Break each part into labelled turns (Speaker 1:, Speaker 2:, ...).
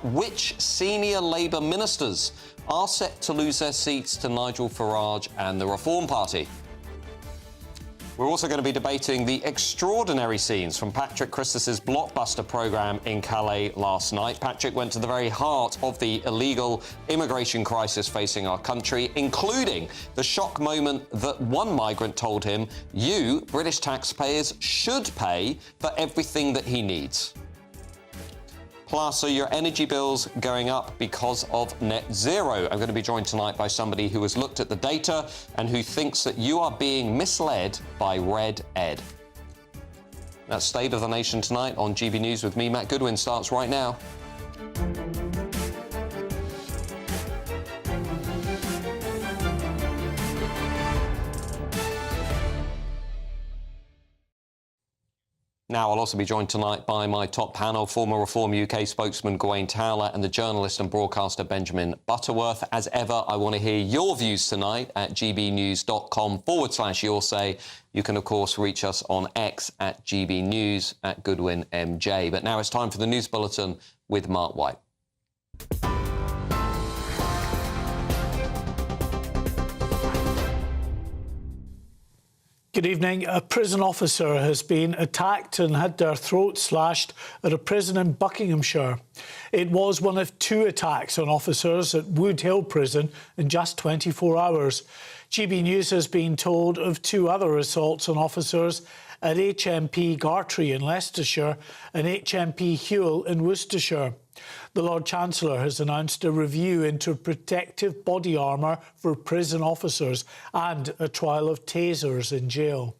Speaker 1: Which senior Labour ministers are set to lose their seats to Nigel Farage and the Reform Party? We're also going to be debating the extraordinary scenes from Patrick Christes's blockbuster programme in Calais last night. Patrick went to the very heart of the illegal immigration crisis facing our country, including the shock moment that one migrant told him, you, British taxpayers, should pay for everything that he needs. Plus, are your energy bills going up because of net zero? I'm going to be joined tonight by somebody who has looked at the data and who thinks that you are being misled by Red Ed. That's State of the Nation tonight on GB News with me, Matt Goodwin, starts right now. Now, I'll also be joined tonight by my top panel, former Reform UK spokesman Gawain Towler and the journalist and broadcaster Benjamin Butterworth. As ever, I want to hear your views tonight at gbnews.com/yoursay. You can, of course, reach us on X at gbnews at GoodwinMJ. But now it's time for the News Bulletin with Mark White.
Speaker 2: Good evening. A prison officer has been attacked and had their throat slashed at a prison in Buckinghamshire. It was one of two attacks on officers at Wood Hill Prison in just 24 hours. GB News has been told of two other assaults on officers at HMP Gartree in Leicestershire and HMP Hewell in Worcestershire. The Lord Chancellor has announced a review into protective body armour for prison officers and a trial of tasers in jail.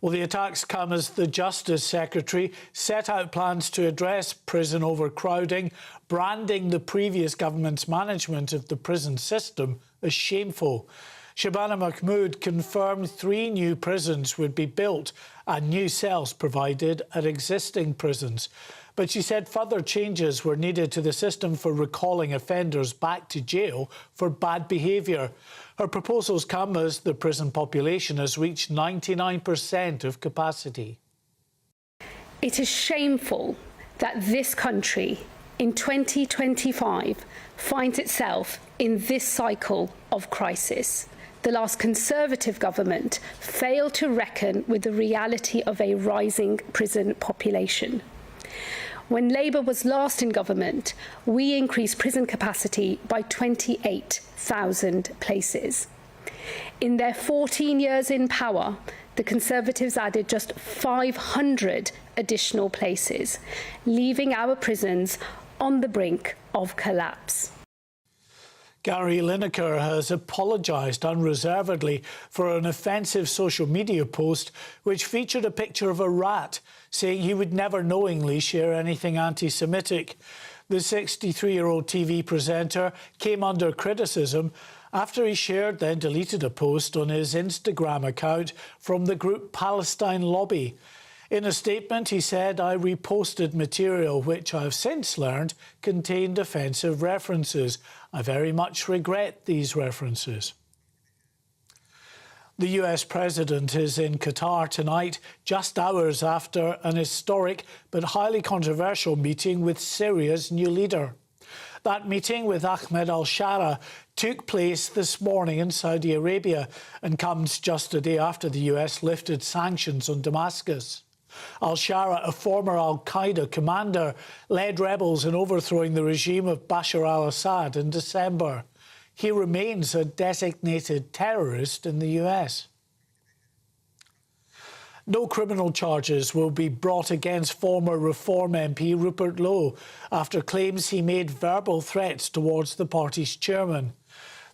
Speaker 2: Well, the attacks come as the Justice Secretary set out plans to address prison overcrowding, branding the previous government's management of the prison system as shameful. Shabana Mahmood confirmed 3 new prisons would be built and new cells provided at existing prisons. But she said further changes were needed to the system for recalling offenders back to jail for bad behaviour. Her proposals come as the prison population has reached 99% of capacity.
Speaker 3: It is shameful that this country in 2025 finds itself in this cycle of crisis. The last Conservative government failed to reckon with the reality of a rising prison population. When Labour was last in government, we increased prison capacity by 28,000 places. In their 14 years in power, the Conservatives added just 500 additional places, leaving our prisons on the brink of collapse.
Speaker 2: Gary Lineker has apologised unreservedly for an offensive social media post which featured a picture of a rat, saying he would never knowingly share anything anti-Semitic. The 63-year-old TV presenter came under criticism after he shared, then deleted a post on his Instagram account from the group Palestine Lobby. In a statement, he said, I reposted material which I have since learned contained offensive references. I very much regret these references. The US President is in Qatar tonight, just hours after an historic but highly controversial meeting with Syria's new leader. That meeting with Ahmed al-Shara took place this morning in Saudi Arabia and comes just a day after the US lifted sanctions on Damascus. Al-Shara, a former al-Qaeda commander, led rebels in overthrowing the regime of Bashar al-Assad in December. He remains a designated terrorist in the US. No criminal charges will be brought against former Reform MP Rupert Lowe after claims he made verbal threats towards the party's chairman.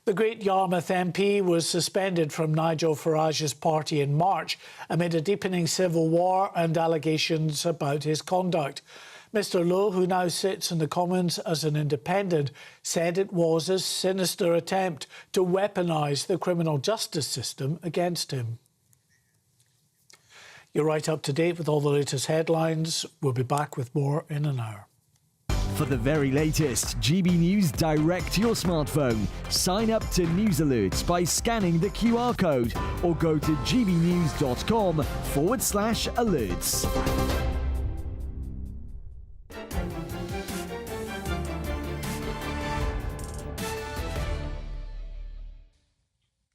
Speaker 2: The Great Yarmouth MP was suspended from Nigel Farage's party in March amid a deepening civil war and allegations about his conduct. Mr Lowe, who now sits in the Commons as an independent, said it was a sinister attempt to weaponise the criminal justice system against him. You're right up to date with all the latest headlines. We'll be back with more in an hour.
Speaker 4: For the very latest GB News direct to your smartphone, sign up to News Alerts by scanning the QR code or go to gbnews.com/alerts.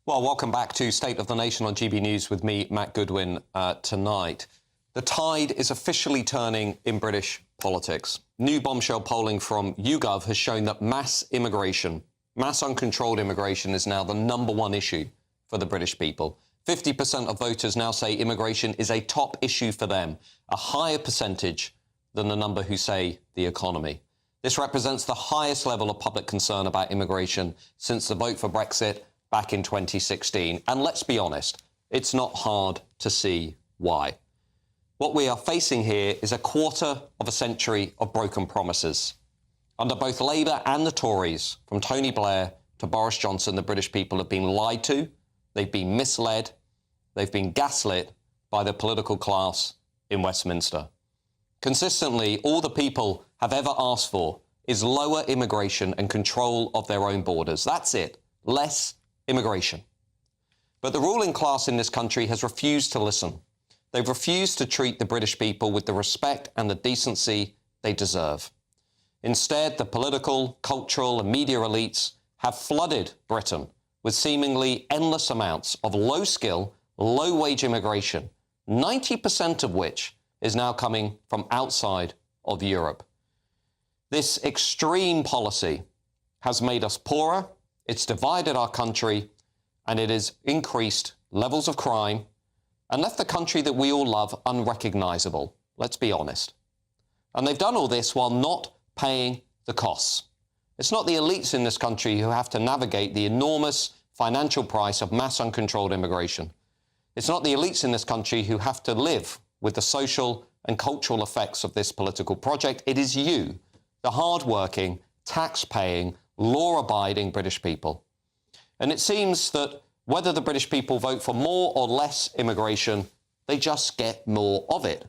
Speaker 1: Well, welcome back to State of the Nation on GB News with me, Matt Goodwin, tonight. The tide is officially turning in British politics. New bombshell polling from YouGov has shown that mass immigration, mass uncontrolled immigration, is now the #1 issue for the British people. 50% of voters now say immigration is a top issue for them, a higher percentage than the number who say the economy. This represents the highest level of public concern about immigration since the vote for Brexit back in 2016. And let's be honest, it's not hard to see why. What we are facing here is a quarter of a century of broken promises. Under both Labour and the Tories, from Tony Blair to Boris Johnson, the British people have been lied to, they've been misled, they've been gaslit by the political class in Westminster. Consistently, all the people have ever asked for is lower immigration and control of their own borders. That's it. Less immigration. But the ruling class in this country has refused to listen. They've refused to treat the British people with the respect and the decency they deserve. Instead, the political, cultural and media elites have flooded Britain with seemingly endless amounts of low-skill, low-wage immigration, 90% of which is now coming from outside of Europe. This extreme policy has made us poorer, it's divided our country, and it has increased levels of crime and left the country that we all love unrecognisable, let's be honest. And they've done all this while not paying the costs. It's not the elites in this country who have to navigate the enormous financial price of mass uncontrolled immigration. It's not the elites in this country who have to live with the social and cultural effects of this political project. It is you, the hard-working, tax-paying, law-abiding British people. And it seems that whether the British people vote for more or less immigration, they just get more of it.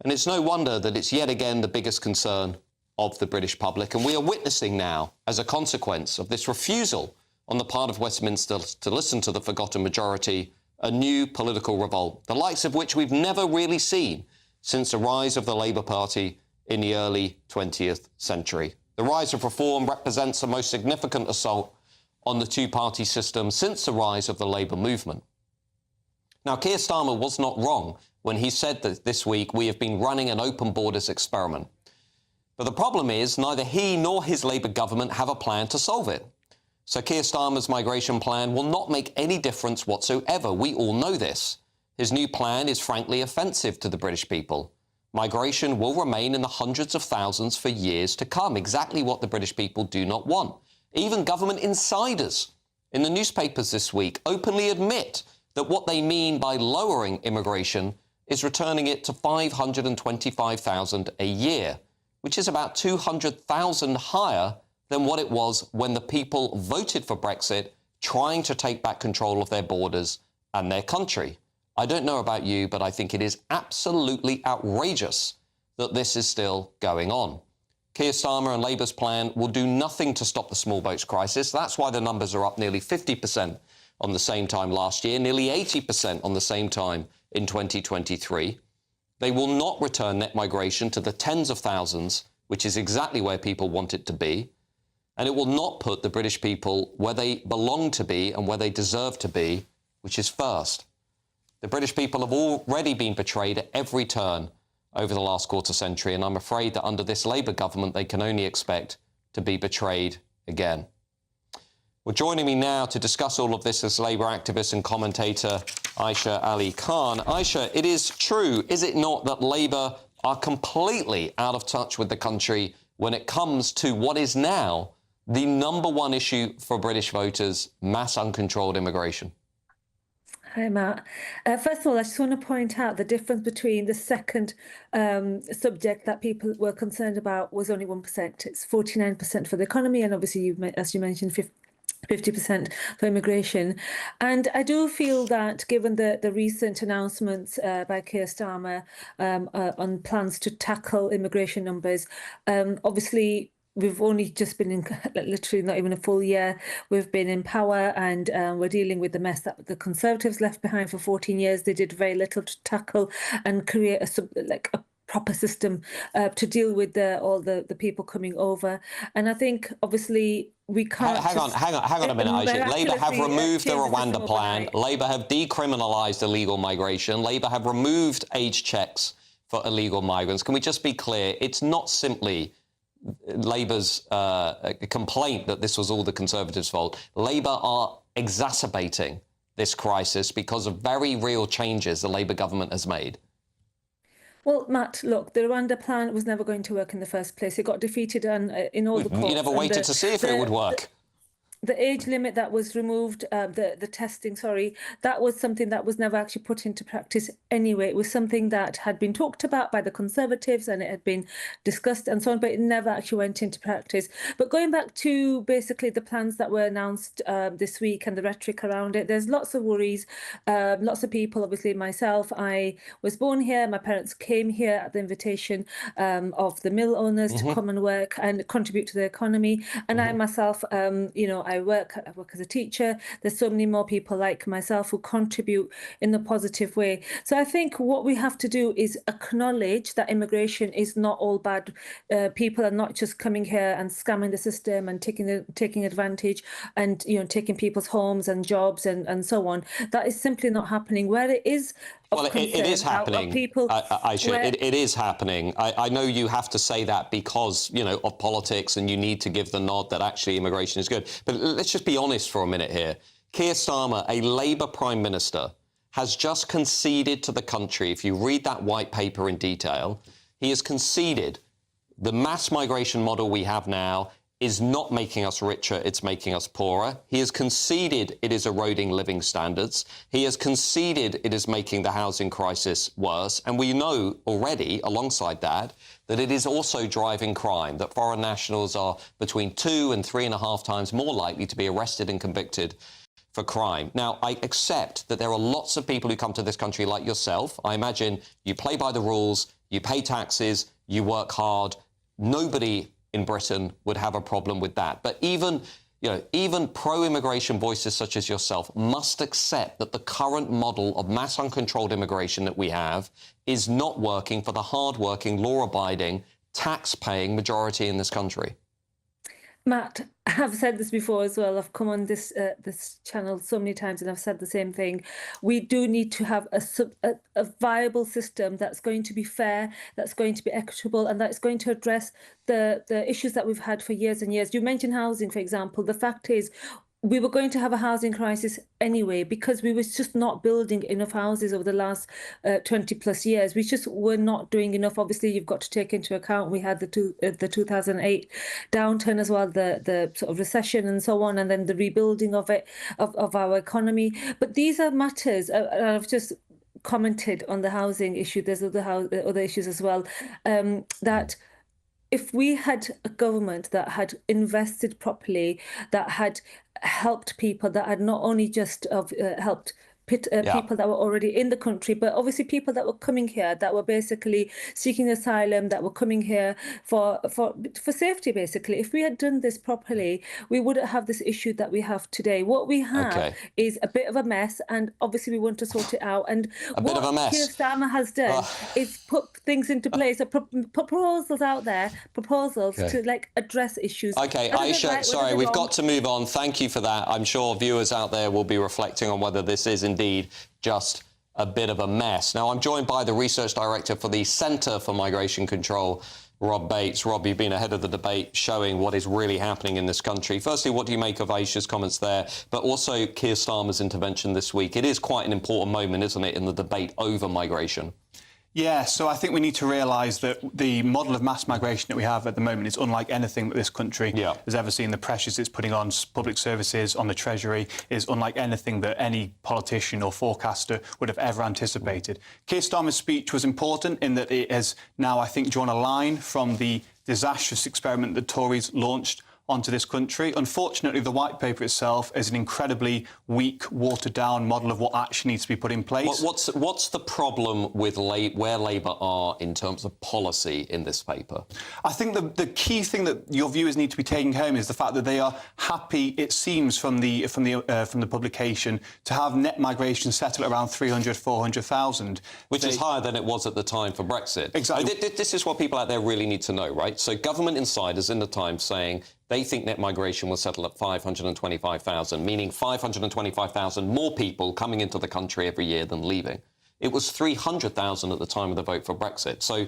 Speaker 1: And it's no wonder that it's yet again the biggest concern of the British public. And we are witnessing now, as a consequence of this refusal on the part of Westminster to listen to the forgotten majority, a new political revolt, the likes of which we've never really seen since the rise of the Labour Party in the early 20th century. The rise of reform represents the most significant assault on the two-party system since the rise of the Labour movement. Now, Keir Starmer was not wrong when he said that this week we have been running an open borders experiment. But the problem is neither he nor his Labour government have a plan to solve it. So Keir Starmer's migration plan will not make any difference whatsoever. We all know this. His new plan is frankly offensive to the British people. Migration will remain in the hundreds of thousands for years to come, exactly what the British people do not want. Even government insiders in the newspapers this week openly admit that what they mean by lowering immigration is returning it to 525,000 a year, which is about 200,000 higher than what it was when the people voted for Brexit, trying to take back control of their borders and their country. I don't know about you, but I think it is absolutely outrageous that this is still going on. Keir Starmer and Labour's plan will do nothing to stop the small boats crisis. That's why the numbers are up nearly 50% on the same time last year, nearly 80% on the same time in 2023. They will not return net migration to the tens of thousands, which is exactly where people want it to be. And it will not put the British people where they belong to be and where they deserve to be, which is first. The British people have already been betrayed at every turn over the last quarter century, and I'm afraid that under this Labour government they can only expect to be betrayed again. Well, joining me now to discuss all of this is Labour activist and commentator Aisha Ali Khan. Aisha, it is true, is it not, that Labour are completely out of touch with the country when it comes to what is now the #1 issue for British voters, mass uncontrolled immigration?
Speaker 5: Hi, Matt. First of all, I just want to point out the difference between the second subject that people were concerned about was only 1%. It's 49% for the economy, and obviously, as you mentioned, 50% for immigration. And I do feel that given the recent announcements by Keir Starmer on plans to tackle immigration numbers, obviously, we've only just been in literally not even a full year. We've been in power, and we're dealing with the mess that the Conservatives left behind for 14 years. They did very little to tackle and create a proper system to deal with all the people coming over. And I think, obviously, we can't...
Speaker 1: Hang on a minute, Aisha. Labour have removed the Rwanda plan. Labour have decriminalised illegal migration. Labour have removed age checks for illegal migrants. Can we just be clear? It's not simply Labour's complaint that this was all the Conservatives' fault. Labour are exacerbating this crisis because of very real changes the Labour government has made.
Speaker 5: Well, Matt, look, the Rwanda plan was never going to work in the first place. It got defeated in all the courts.
Speaker 1: You never waited to see if it would work.
Speaker 5: The age limit that was removed, the testing, sorry, that was something that was never actually put into practice anyway. It was something that had been talked about by the Conservatives and it had been discussed and so on, but it never actually went into practice. But going back to basically the plans that were announced this week and the rhetoric around it, there's lots of worries. Lots of people, obviously myself, I was born here. My parents came here at the invitation of the mill owners to come and work and contribute to the economy. And I myself, I work as a teacher. There's so many more people like myself who contribute in a positive way. So I think what we have to do is acknowledge that immigration is not all bad. People are not just coming here and scamming the system and taking advantage and taking people's homes and jobs and so on. That is simply not happening. Where it is,
Speaker 1: well, it is happening, Aisha. It is happening. I know you have to say that because, of politics and you need to give the nod that actually immigration is good. But let's just be honest for a minute here. Keir Starmer, a Labour Prime Minister, has just conceded to the country, if you read that white paper in detail, he has conceded the mass migration model we have now is not making us richer, it's making us poorer. He has conceded it is eroding living standards. He has conceded it is making the housing crisis worse. And we know already, alongside that it is also driving crime, that foreign nationals are between 2 and 3.5 times more likely to be arrested and convicted for crime. Now, I accept that there are lots of people who come to this country like yourself. I imagine you play by the rules, you pay taxes, you work hard. Nobody in Britain would have a problem with that. But even pro-immigration voices such as yourself must accept that the current model of mass uncontrolled immigration that we have is not working for the hard-working, law-abiding, tax-paying majority in this country.
Speaker 5: Matt, I've said this before as well. I've come on this channel so many times and I've said the same thing. We do need to have a viable system that's going to be fair, that's going to be equitable, and that's going to address the issues that we've had for years and years. You mentioned housing, for example. The fact is, we were going to have a housing crisis anyway because we were just not building enough houses over the last 20 plus years. We just were not doing enough. Obviously, you've got to take into account we had the 2008 downturn as well, the sort of recession and so on, and then the rebuilding of our economy. But these are matters. I've just commented on the housing issue. There's other issues as well that. If we had a government that had invested properly, that had helped people, that had not only just helped people that were already in the country, but obviously people that were coming here, that were basically seeking asylum, that were coming here for safety, basically. If we had done this properly, we wouldn't have this issue that we have today. What we have is a bit of a mess, and obviously we want to sort it out. And what Keir Starmer has done is put things into place, proposals out there, to address issues.
Speaker 1: Okay, Aisha, sorry, we've got to move on. Thank you for that. I'm sure viewers out there will be reflecting on whether this is indeed just a bit of a mess. Now, I'm joined by the Research Director for the Centre for Migration Control, Rob Bates. Rob, you've been ahead of the debate showing what is really happening in this country. Firstly, what do you make of Aisha's comments there, but also Keir Starmer's intervention this week? It is quite an important moment, isn't it, in the debate over migration?
Speaker 6: Yeah, so I think we need to realise that the model of mass migration that we have at the moment is unlike anything that this country has ever seen. The pressures it's putting on public services, on the Treasury, is unlike anything that any politician or forecaster would have ever anticipated. Keir Starmer's speech was important in that it has now, I think, drawn a line from the disastrous experiment the Tories launched onto this country. Unfortunately, the white paper itself is an incredibly weak, watered-down model of what actually needs to be put in place.
Speaker 1: What's the problem with where Labour are in terms of policy in this paper?
Speaker 6: I think the key thing that your viewers need to be taking home is the fact that they are happy, it seems from the publication, to have net migration settle at around 300, 400,000.
Speaker 1: Which is higher than it was at the time for Brexit.
Speaker 6: Exactly.
Speaker 1: This is what people out there really need to know, right? So government insiders in the Times saying they think net migration will settle at 525,000, meaning 525,000 more people coming into the country every year than leaving. It was 300,000 at the time of the vote for Brexit. So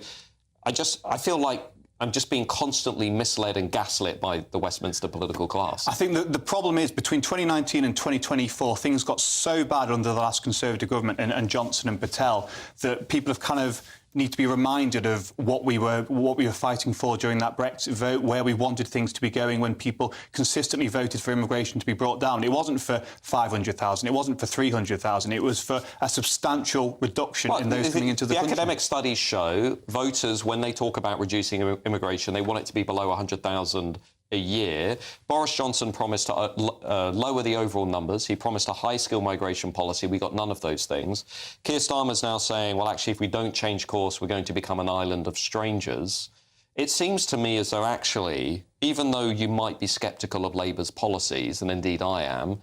Speaker 1: I feel like I'm just being constantly misled and gaslit by the Westminster political class.
Speaker 6: I think that the problem is between 2019 and 2024, things got so bad under the last Conservative government and Johnson and Patel that people have kind of need to be reminded of what we were fighting for during that Brexit vote, where we wanted things to be going when people consistently voted for immigration to be brought down. It wasn't for 500,000, it wasn't for 300,000, it was for a substantial reduction in those coming into the country.
Speaker 1: The academic studies show voters, when they talk about reducing immigration, they want it to be below 100,000 a year. Boris Johnson promised to lower the overall numbers. He promised a high-skill migration policy. We got none of those things. Keir Starmer's now saying, well, actually, if we don't change course, we're going to become an island of strangers. It seems to me as though actually, even though you might be sceptical of Labour's policies, and indeed I am,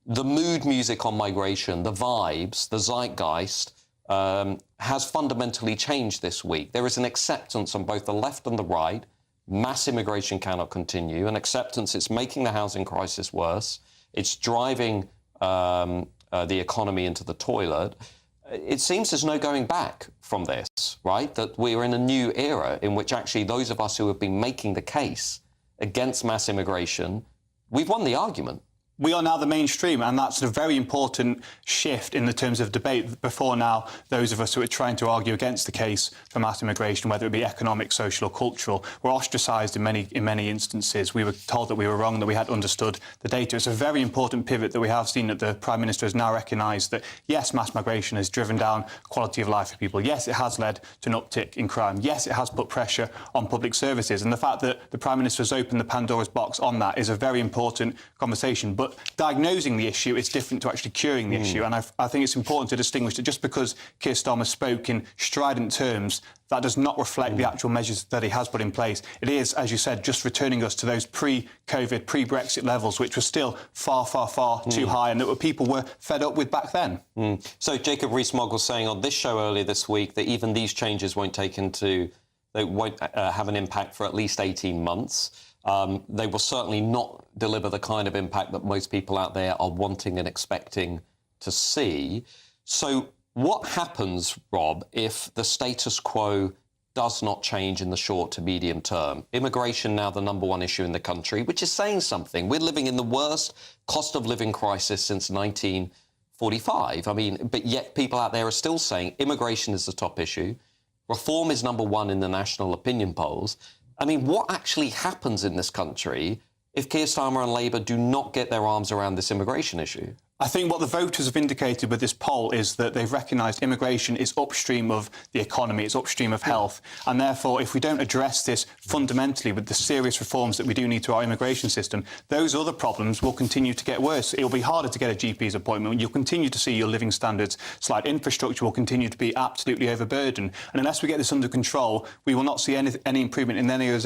Speaker 1: the mood music on migration, the vibes, the zeitgeist, has fundamentally changed this week. There is an acceptance on both the left and the right. Mass immigration cannot continue. An acceptance, it's making the housing crisis worse. It's driving the economy into the toilet. It seems there's no going back from this, right? That we're in a new era in which actually those of us who have been making the case against mass immigration, we've won the argument.
Speaker 6: We are now the mainstream, and that's a very important shift in the terms of debate. Before now, those of us who are trying to argue against the case for mass immigration, whether it be economic, social or cultural, were ostracised in many instances. We were told that we were wrong, that we hadn't understood the data. It's a very important pivot that we have seen, that the Prime Minister has now recognised that, yes, mass migration has driven down quality of life for people. Yes, it has led to an uptick in crime. Yes, it has put pressure on public services. And the fact that the Prime Minister has opened the Pandora's box on that is a very important conversation. But diagnosing the issue is different to actually curing the issue. And I think it's important to distinguish that just because Keir Starmer spoke in strident terms, that does not reflect the actual measures that he has put in place. It is, as you said, just returning us to those pre-COVID, pre-Brexit levels, which were still far, far, far too high, and that people were fed up with back then.
Speaker 1: So Jacob Rees-Mogg was saying on this show earlier this week that even these changes won't have an impact for at least 18 months. They will certainly not deliver the kind of impact that most people out there are wanting and expecting to see. So what happens, Rob, if the status quo does not change in the short to medium term? Immigration now the #1 issue in the country, which is saying something. We're living in the worst cost of living crisis since 1945. I mean, but yet people out there are still saying immigration is the top issue. Reform is #1 in the national opinion polls. I mean, what actually happens in this country if Keir Starmer and Labour do not get their arms around this immigration issue?
Speaker 6: I think what the voters have indicated with this poll is that they've recognised immigration is upstream of the economy, it's upstream of health. And therefore, if we don't address this fundamentally with the serious reforms that we do need to our immigration system, those other problems will continue to get worse. It'll be harder to get a GP's appointment. You'll continue to see your living standards slide. Infrastructure will continue to be absolutely overburdened. And unless we get this under control, we will not see any improvement in any of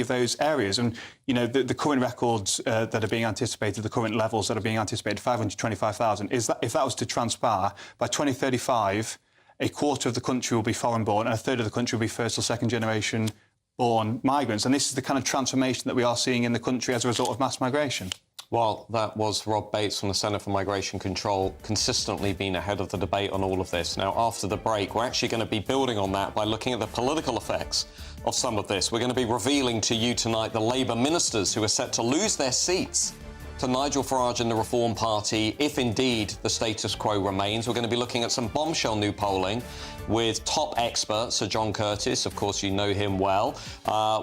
Speaker 6: those areas. And, you know, the current records that are being anticipated, the current levels that are being anticipated, 525,000, is that if that was to transpire, by 2035, a quarter of the country will be foreign-born and a third of the country will be first or second-generation born migrants. And this is the kind of transformation that we are seeing in the country as a result of mass migration.
Speaker 1: Well, that was Rob Bates from the Centre for Migration Control, consistently been ahead of the debate on all of this. Now, after the break, we're actually going to be building on that by looking at the political effects of some of this. We're going to be revealing to you tonight the Labour ministers who are set to lose their seats to Nigel Farage and the Reform Party, if indeed the status quo remains. We're going to be looking at some bombshell new polling with top expert Sir John Curtis, of course you know him well,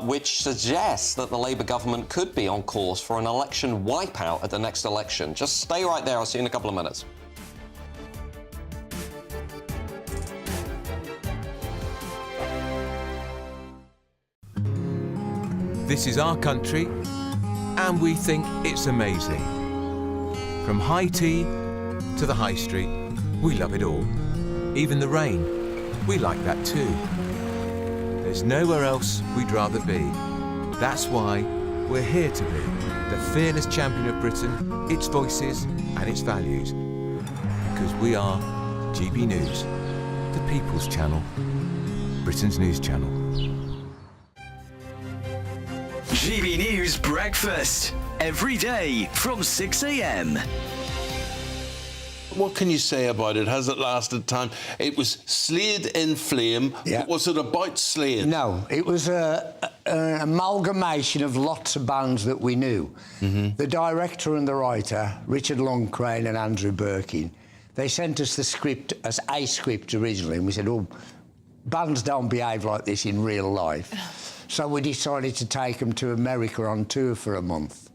Speaker 1: which suggests that the Labour government could be on course for an election wipeout at the next election. Just stay right there, I'll see you in a couple of minutes.
Speaker 7: This is our country, and we think it's amazing. From high tea to the high street, we love it all. Even the rain, we like that too. There's nowhere else we'd rather be. That's why we're here to be the fearless champion of Britain, its voices and its values. Because we are GB News, the People's Channel, Britain's news channel.
Speaker 8: GB News Breakfast, every day from 6 a.m.
Speaker 9: What can you say about it? Has it lasted time? It was Slade in Flame.
Speaker 10: Yeah.
Speaker 9: Was it about Slade?
Speaker 10: No, it was an amalgamation of lots of bands that we knew. Mm-hmm. The director and the writer, Richard Longcrane and Andrew Birkin, they sent us the script as a script originally, and we said, oh, bands don't behave like this in real life. So we decided to take them to America on tour for a month.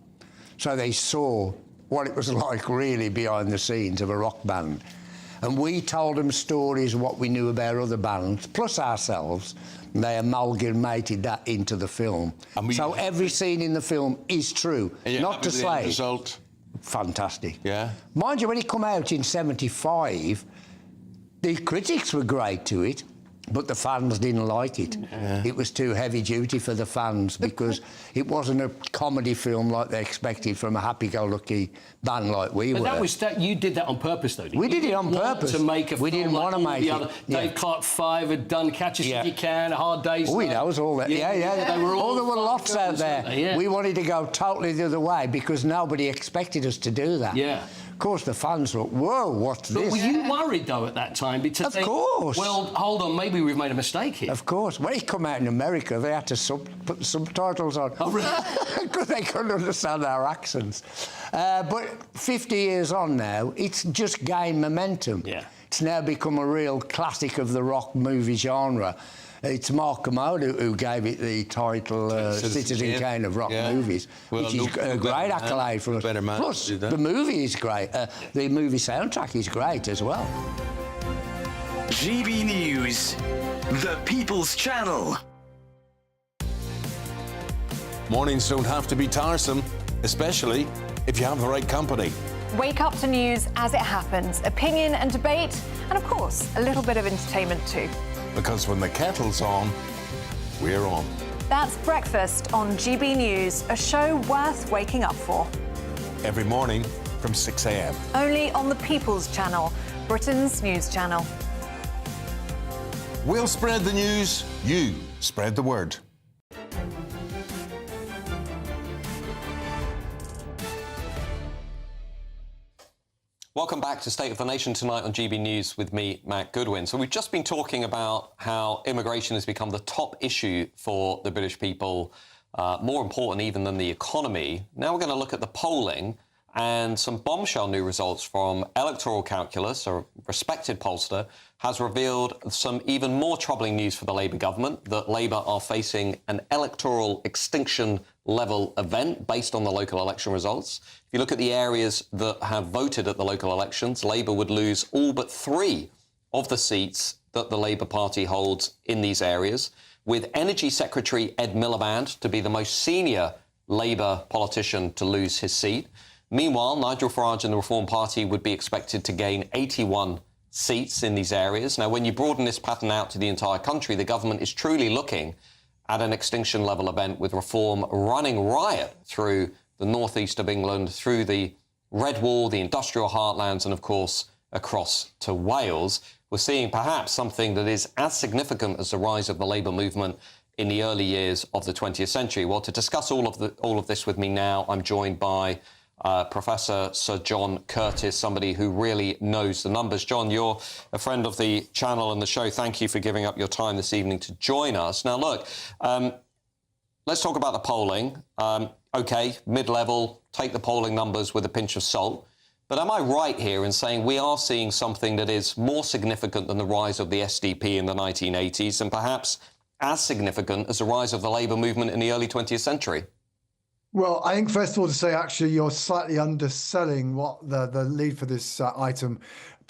Speaker 10: So they saw what it was like really behind the scenes of a rock band. And we told them stories of what we knew about other bands, plus ourselves, and they amalgamated that into the film. So every scene in the film is true. Not to say...
Speaker 9: result?
Speaker 10: Fantastic.
Speaker 9: Yeah?
Speaker 10: Mind you, when it come out in 75, the critics were great to it, but the fans didn't like it. Yeah. It was too heavy duty for the fans because it wasn't a comedy film like they expected from a happy-go-lucky band like we were.
Speaker 11: But you did that on purpose, though, didn't you?
Speaker 10: We did it on purpose.
Speaker 11: To make a
Speaker 10: we
Speaker 11: film
Speaker 10: didn't
Speaker 11: like
Speaker 10: want to make it.
Speaker 11: Dave Clark 5 had done Catch Us If You Can, Hard Day's
Speaker 10: Oh, he knows all that. Yeah.
Speaker 11: They were all
Speaker 10: there were lots out there.
Speaker 11: Yeah.
Speaker 10: We wanted to go totally the other way because nobody expected us to do that.
Speaker 11: Yeah.
Speaker 10: Of course, the fans thought, whoa, what's this?
Speaker 11: But were you worried, though, at that time?
Speaker 10: Of course.
Speaker 11: Well, hold on, maybe we've made a mistake here.
Speaker 10: Of course. When it come out in America, they had to put subtitles on.
Speaker 11: Oh, really?
Speaker 10: Because they couldn't understand our accents. But 50 years on now, it's just gained momentum.
Speaker 11: Yeah.
Speaker 10: It's now become a real classic of the rock movie genre. It's Mark Kermode who gave it the title Citizen Kane of rock movies, which is a great accolade for us. Plus, the movie is great. The movie soundtrack is great as well.
Speaker 8: GB News, the People's Channel.
Speaker 9: Mornings don't have to be tiresome, especially if you have the right company.
Speaker 12: Wake up to news as it happens, opinion and debate, and of course, a little bit of entertainment too.
Speaker 9: Because when the kettle's on, we're on.
Speaker 12: That's Breakfast on GB News, a show worth waking up for.
Speaker 9: Every morning from 6 a.m.
Speaker 12: Only on the People's Channel, Britain's news channel.
Speaker 9: We'll spread the news, you spread the word.
Speaker 1: Welcome back to State of the Nation tonight on GB News with me, Matt Goodwin. So we've just been talking about how immigration has become the top issue for the British people, more important even than the economy. Now we're going to look at the polling and some bombshell new results from Electoral Calculus, a respected pollster, has revealed some even more troubling news for the Labour government, that Labour are facing an electoral extinction level event based on the local election results. If you look at the areas that have voted at the local elections, Labour would lose all but 3 of the seats that the Labour Party holds in these areas, with Energy Secretary Ed Miliband to be the most senior Labour politician to lose his seat. Meanwhile, Nigel Farage and the Reform Party would be expected to gain 81 seats in these areas. Now, when you broaden this pattern out to the entire country, the government is truly looking at an extinction-level event, with Reform running riot through the northeast of England, through the Red Wall, the industrial heartlands, and, of course, across to Wales. We're seeing perhaps something that is as significant as the rise of the Labour movement in the early years of the 20th century. Well, to discuss all of this with me now, I'm joined by Professor Sir John Curtis, somebody who really knows the numbers. John, you're a friend of the channel and the show. Thank you for giving up your time this evening to join us. Now, look, let's talk about the polling. OK, mid-level, take the polling numbers with a pinch of salt. But am I right here in saying we are seeing something that is more significant than the rise of the SDP in the 1980s and perhaps as significant as the rise of the Labour movement in the early 20th century?
Speaker 13: Well, I think, first of all, to say, actually, you're slightly underselling what the lead for this item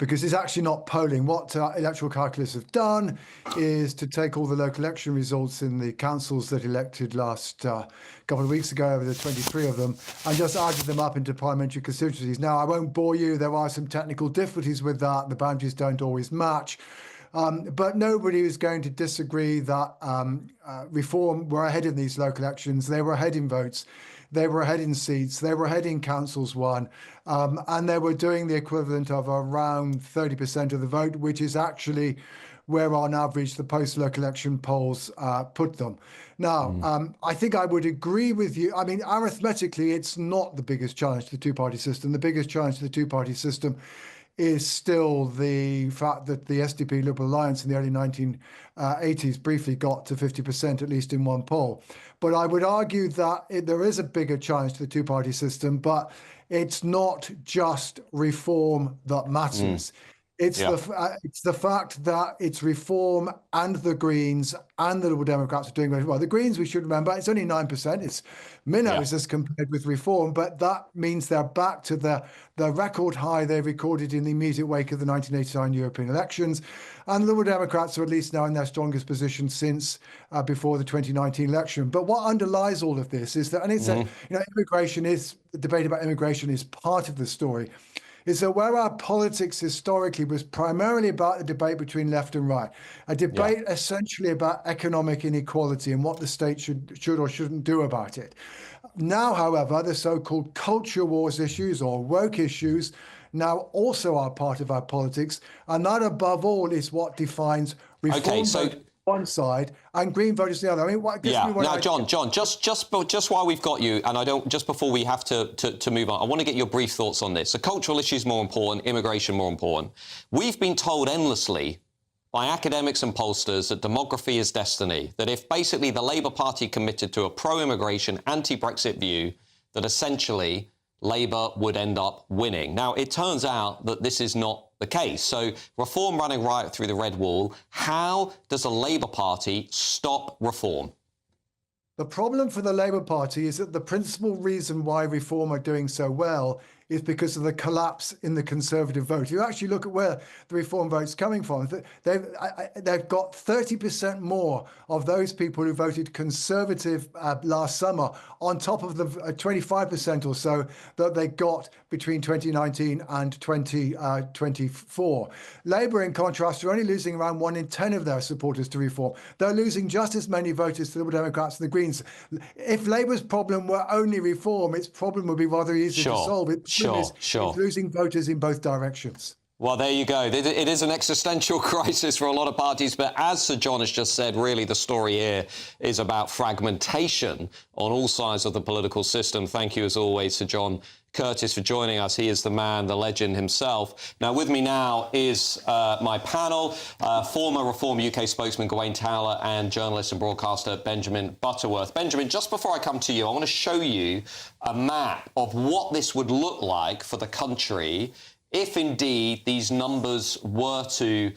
Speaker 13: because it's actually not polling. What electoral calculus have done is to take all the local election results in the councils that elected last couple of weeks ago, over the 23 of them, and just added them up into parliamentary constituencies. Now, I won't bore you. There are some technical difficulties with that. The boundaries don't always match. But nobody is going to disagree that Reform were ahead in these local elections. They were ahead in votes. They were ahead in seats. They were ahead in councils won. And they were doing the equivalent of around 30% of the vote, which is actually where on average the post-local election polls put them. Now, I think I would agree with you. I mean, arithmetically, it's not the biggest challenge to the two-party system. The biggest challenge to the two-party system is still the fact that the SDP Liberal Alliance in the early 1980s briefly got to 50%, at least in one poll. But I would argue that there is a bigger challenge to the two-party system, but it's not just reform that matters. It's the fact that it's Reform and the Greens and the Liberal Democrats are doing very well. The Greens, we should remember, it's only 9%. It's minnows as compared with Reform, but that means they're back to the record high they recorded in the immediate wake of the 1989 European elections. And the Liberal Democrats are at least now in their strongest position since before the 2019 election. But what underlies all of this is that, and it's the debate about immigration is part of the story, is that where our politics historically was primarily about the debate between left and right, a debate essentially about economic inequality and what the state should or shouldn't do about it. Now, however, the so-called culture wars issues or woke issues now also are part of our politics, and that above all is what defines Reform vote one side and Green voters the other. I mean, what gives me
Speaker 1: now, John, just while we've got you, and just before we have to move on, I want to get your brief thoughts on this. The cultural issue is more important, immigration more important. We've been told endlessly by academics and pollsters that demography is destiny, that if basically the Labour Party committed to a pro-immigration, anti-Brexit view, that essentially Labour would end up winning. Now, it turns out that this is not the case. So Reform running riot through the red wall. How does the Labour Party stop Reform?
Speaker 13: The problem for the Labour Party is that the principal reason why Reform are doing so well is because of the collapse in the Conservative vote. You actually look at where the Reform vote's coming from. They've got 30% more of those people who voted Conservative last summer on top of the 25% or so that they got between 2019 and 2024. Labour, in contrast, are only losing around 1 in 10 of their supporters to Reform. They're losing just as many voters to the Liberal Democrats and the Greens. If Labour's problem were only Reform, its problem would be rather easy to solve. It's losing voters in both directions.
Speaker 1: Well, there you go. It is an existential crisis for a lot of parties, but as Sir John has just said, really the story here is about fragmentation on all sides of the political system. Thank you, as always, Sir John Curtis, for joining us. He is the man, the legend himself. Now, with me now is my panel, former Reform UK spokesman Gawain Towler and journalist and broadcaster Benjamin Butterworth. Benjamin, just before I come to you, I want to show you a map of what this would look like for the country if indeed these numbers were to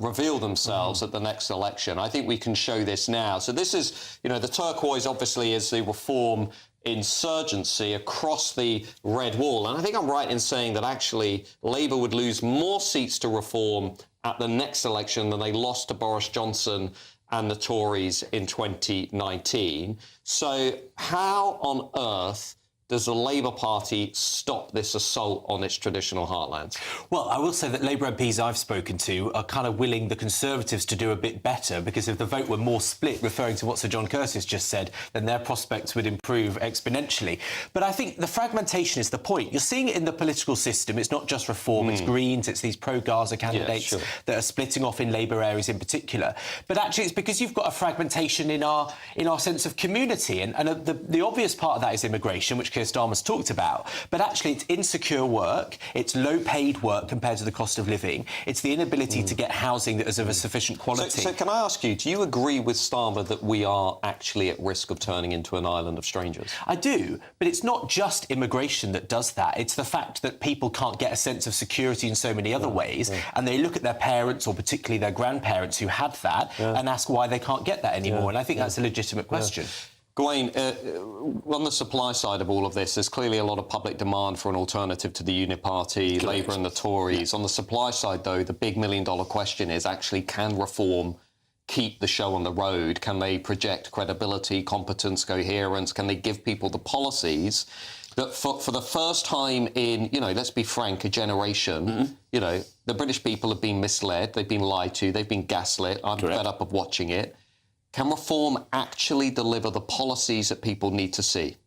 Speaker 1: reveal themselves at the next election. I think we can show this now. So this is, the turquoise obviously is the Reform insurgency across the red wall. And I think I'm right in saying that actually Labour would lose more seats to Reform at the next election than they lost to Boris Johnson and the Tories in 2019. So how on earth does the Labour Party stop this assault on its traditional heartlands?
Speaker 14: Well, I will say that Labour MPs I've spoken to are kind of willing the Conservatives to do a bit better, because if the vote were more split, referring to what Sir John Curtis just said, then their prospects would improve exponentially. But I think the fragmentation is the point. You're seeing it in the political system. It's not just Reform, it's Greens, it's these pro-Gaza candidates that are splitting off in Labour areas in particular. But actually it's because you've got a fragmentation in our sense of community. And the obvious part of that is immigration, which Keir Starmer's talked about, but actually it's insecure work, it's low-paid work compared to the cost of living, it's the inability to get housing that is of a sufficient quality.
Speaker 1: So can I ask you, do you agree with Starmer that we are actually at risk of turning into an island of strangers?
Speaker 14: I do, but it's not just immigration that does that, it's the fact that people can't get a sense of security in so many other ways, and they look at their parents, or particularly their grandparents who had that, and ask why they can't get that anymore, and I think that's a legitimate question.
Speaker 1: Gawain, on the supply side of all of this, there's clearly a lot of public demand for an alternative to the Unit Party, Labour and the Tories. On the supply side, though, the big million-dollar question is actually, can reform keep the show on the road? Can they project credibility, competence, coherence? Can they give people the policies that for the first time in, let's be frank, a generation, the British people have been misled, they've been lied to, they've been gaslit. I'm fed up of watching it. Can reform actually deliver the policies that people need to see?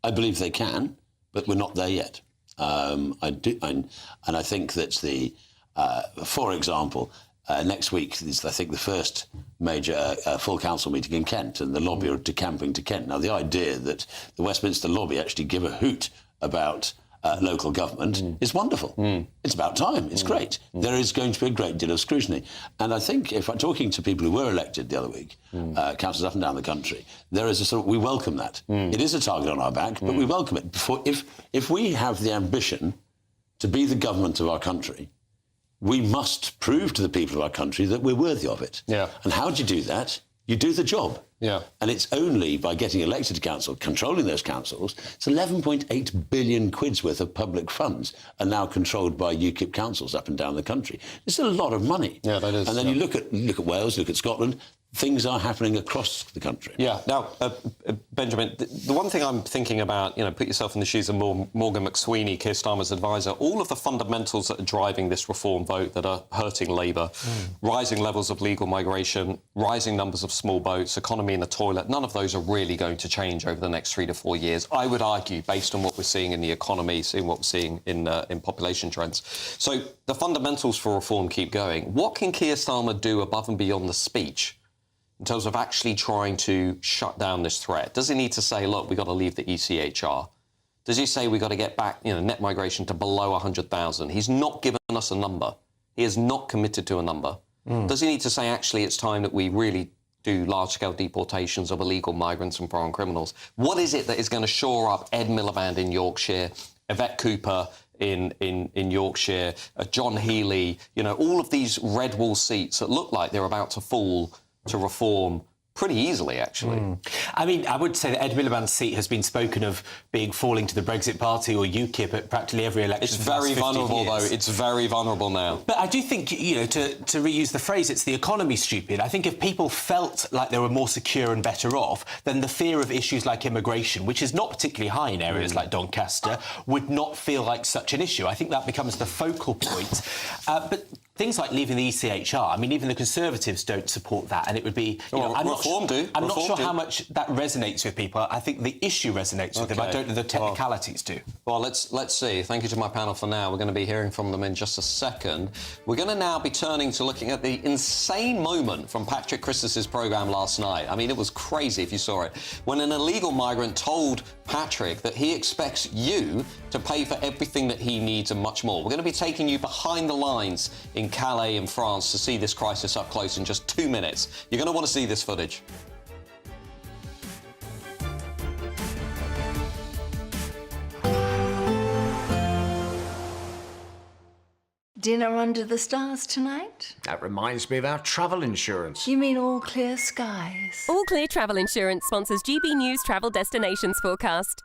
Speaker 15: I believe they can, but we're not there yet. And I think that for example, next week is, I think, the first major full council meeting in Kent, and the lobby are decamping to Kent. Now, the idea that the Westminster lobby actually give a hoot about local government is wonderful. It's about time. It's great. There is going to be a great deal of scrutiny. And I think, if I'm talking to people who were elected the other week, councillors up and down the country, there is a sort of, we welcome that. It is a target on our back, but we welcome it. If we have the ambition to be the government of our country, we must prove to the people of our country that we're worthy of it.
Speaker 1: Yeah.
Speaker 15: And how do you do that? You do the job.
Speaker 1: Yeah.
Speaker 15: And it's only by getting elected to council, controlling those councils. It's 11.8 billion quid's worth of public funds are now controlled by UKIP councils up and down the country. It's a lot of money.
Speaker 1: Yeah, that is.
Speaker 15: And then you look at Wales, look at Scotland. Things are happening across the country.
Speaker 1: Yeah. Now, Benjamin, the one thing I'm thinking about, put yourself in the shoes of Morgan McSweeney, Keir Starmer's advisor, all of the fundamentals that are driving this reform vote that are hurting Labour, rising levels of legal migration, rising numbers of small boats, economy in the toilet, none of those are really going to change over the next 3 to 4 years, I would argue, based on what we're seeing in the economy, seeing what we're seeing in population trends. So the fundamentals for reform keep going. What can Keir Starmer do above and beyond the speech in terms of actually trying to shut down this threat? Does he need to say, look, we've got to leave the ECHR? Does he say we've got to get back, net migration to below 100,000? He's not given us a number. He has not committed to a number. Does he need to say, actually, it's time that we really do large-scale deportations of illegal migrants and foreign criminals? What is it that is going to shore up Ed Miliband in Yorkshire, Yvette Cooper in Yorkshire, John Healey, all of these red wall seats that look like they're about to fall to reform pretty easily, actually.
Speaker 14: I mean, I would say that Ed Miliband's seat has been spoken of falling to the Brexit Party or UKIP at practically every election.
Speaker 1: It's very vulnerable, though. It's very vulnerable now.
Speaker 14: But I do think, to reuse the phrase, it's the economy, stupid. I think if people felt like they were more secure and better off, then the fear of issues like immigration, which is not particularly high in areas like Doncaster, would not feel like such an issue. I think that becomes the focal point. But things like leaving the ECHR, I mean, even the Conservatives don't support that, and it would be... I'm not sure how much that resonates with people. I think the issue resonates with them. I don't know the technicalities do.
Speaker 1: Well, let's see. Thank you to my panel for now. We're going to be hearing from them in just a second. We're going to now be turning to looking at the insane moment from Patrick Christmas's programme last night. I mean, it was crazy if you saw it. When an illegal migrant told Patrick that he expects you to pay for everything that he needs and much more. We're going to be taking you behind the lines in Calais in France to see this crisis up close in just 2 minutes. You're going to want to see this footage.
Speaker 16: Dinner under the stars tonight?
Speaker 17: That reminds me of our travel insurance.
Speaker 16: You mean All Clear Skies?
Speaker 18: All Clear Travel Insurance sponsors GBNews Travel Destinations Forecast.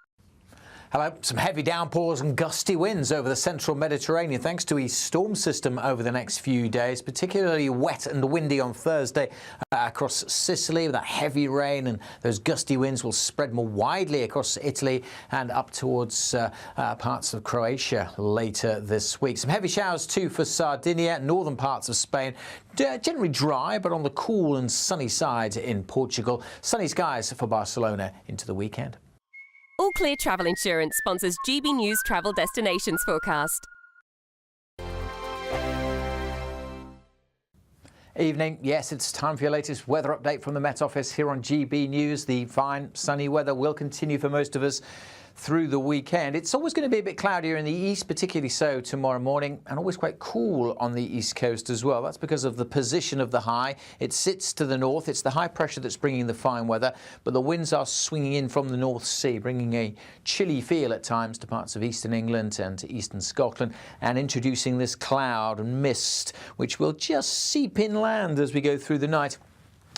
Speaker 17: Hello. Some heavy downpours and gusty winds over the central Mediterranean thanks to a storm system over the next few days, particularly wet and windy on Thursday across Sicily. That heavy rain and those gusty winds will spread more widely across Italy and up towards parts of Croatia later this week. Some heavy showers too for Sardinia, northern parts of Spain. Generally dry, but on the cool and sunny side in Portugal. Sunny skies for Barcelona into the weekend.
Speaker 18: All Clear Travel Insurance sponsors GBNews Travel Destinations Forecast.
Speaker 17: Evening. Yes, it's time for your latest weather update from the Met Office here on GB News. The fine sunny weather will continue for most of us through the weekend. It's always going to be a bit cloudier in the east, particularly so tomorrow morning, and always quite cool on the east coast as well. That's because of the position of the high. It sits to the north. It's the high pressure that's bringing the fine weather, but the winds are swinging in from the North Sea, bringing a chilly feel at times to parts of eastern England and to eastern Scotland, and introducing this cloud and mist, which will just seep inland as we go through the night.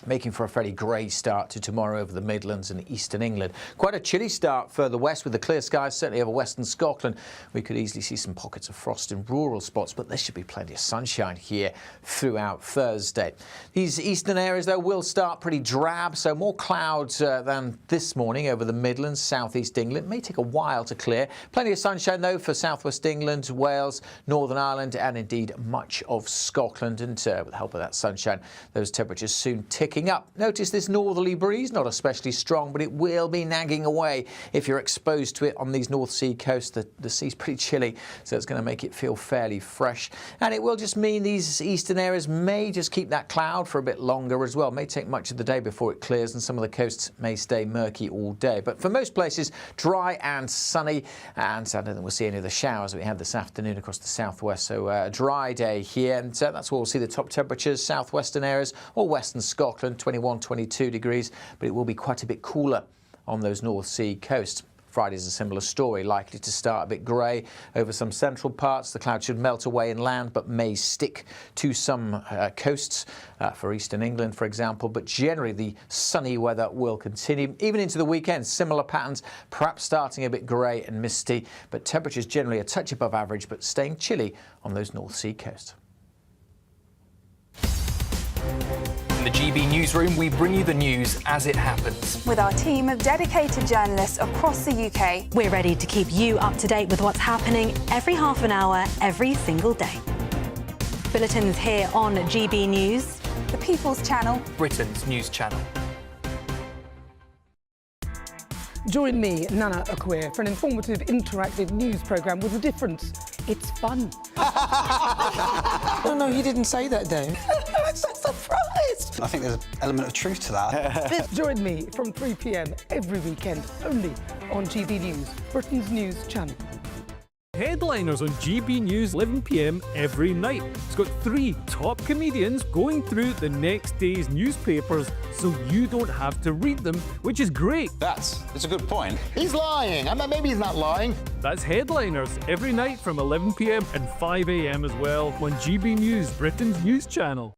Speaker 17: making for a fairly grey start to tomorrow over the Midlands and eastern England. Quite a chilly start further west with the clear skies, certainly over western Scotland. We could easily see some pockets of frost in rural spots, but there should be plenty of sunshine here throughout Thursday. These eastern areas, though, will start pretty drab, so more clouds than this morning over the Midlands, southeast England. It may take a while to clear. Plenty of sunshine, though, for southwest England, Wales, Northern Ireland, and indeed much of Scotland. And with the help of that sunshine, those temperatures soon ticking up. Notice this northerly breeze, not especially strong, but it will be nagging away if you're exposed to it on these North Sea coasts. The sea's pretty chilly, so it's going to make it feel fairly fresh. And it will just mean these eastern areas may just keep that cloud for a bit longer as well. It may take much of the day before it clears, and some of the coasts may stay murky all day. But for most places, dry and sunny, and I don't think we'll see any of the showers that we had this afternoon across the southwest. So a dry day here, and that's where we'll see the top temperatures. Southwestern areas or western Scotland, 21, 22 degrees, but it will be quite a bit cooler on those North Sea coasts. Friday's a similar story, likely to start a bit grey over some central parts. The clouds should melt away inland, but may stick to some coasts for eastern England, for example. But generally, the sunny weather will continue, even into the weekend. Similar patterns, perhaps starting a bit grey and misty, but temperatures generally a touch above average, but staying chilly on those North Sea coasts.
Speaker 19: In the GB newsroom, we bring you the news as it happens.
Speaker 20: With our team of dedicated journalists across the UK,
Speaker 21: we're ready to keep you up to date with what's happening every half an hour, every single day. Bulletins here on GB News,
Speaker 20: the People's Channel,
Speaker 19: Britain's news channel.
Speaker 22: Join me, Nana Akwe, for an informative, interactive news programme with a difference. It's fun.
Speaker 23: No, he didn't say that, Dave.
Speaker 22: I'm so surprised.
Speaker 23: I think there's an element of truth to that.
Speaker 22: Join me from 3 p.m. every weekend, only on GB News, Britain's news channel.
Speaker 24: Headliners on GB News 11 p.m. every night. It's got 3 top comedians going through the next day's newspapers so you don't have to read them, which is great.
Speaker 25: That's a good point. He's lying. I mean, maybe he's not lying.
Speaker 24: That's Headliners every night from 11 p.m. and 5 a.m. as well on GB News, Britain's news channel.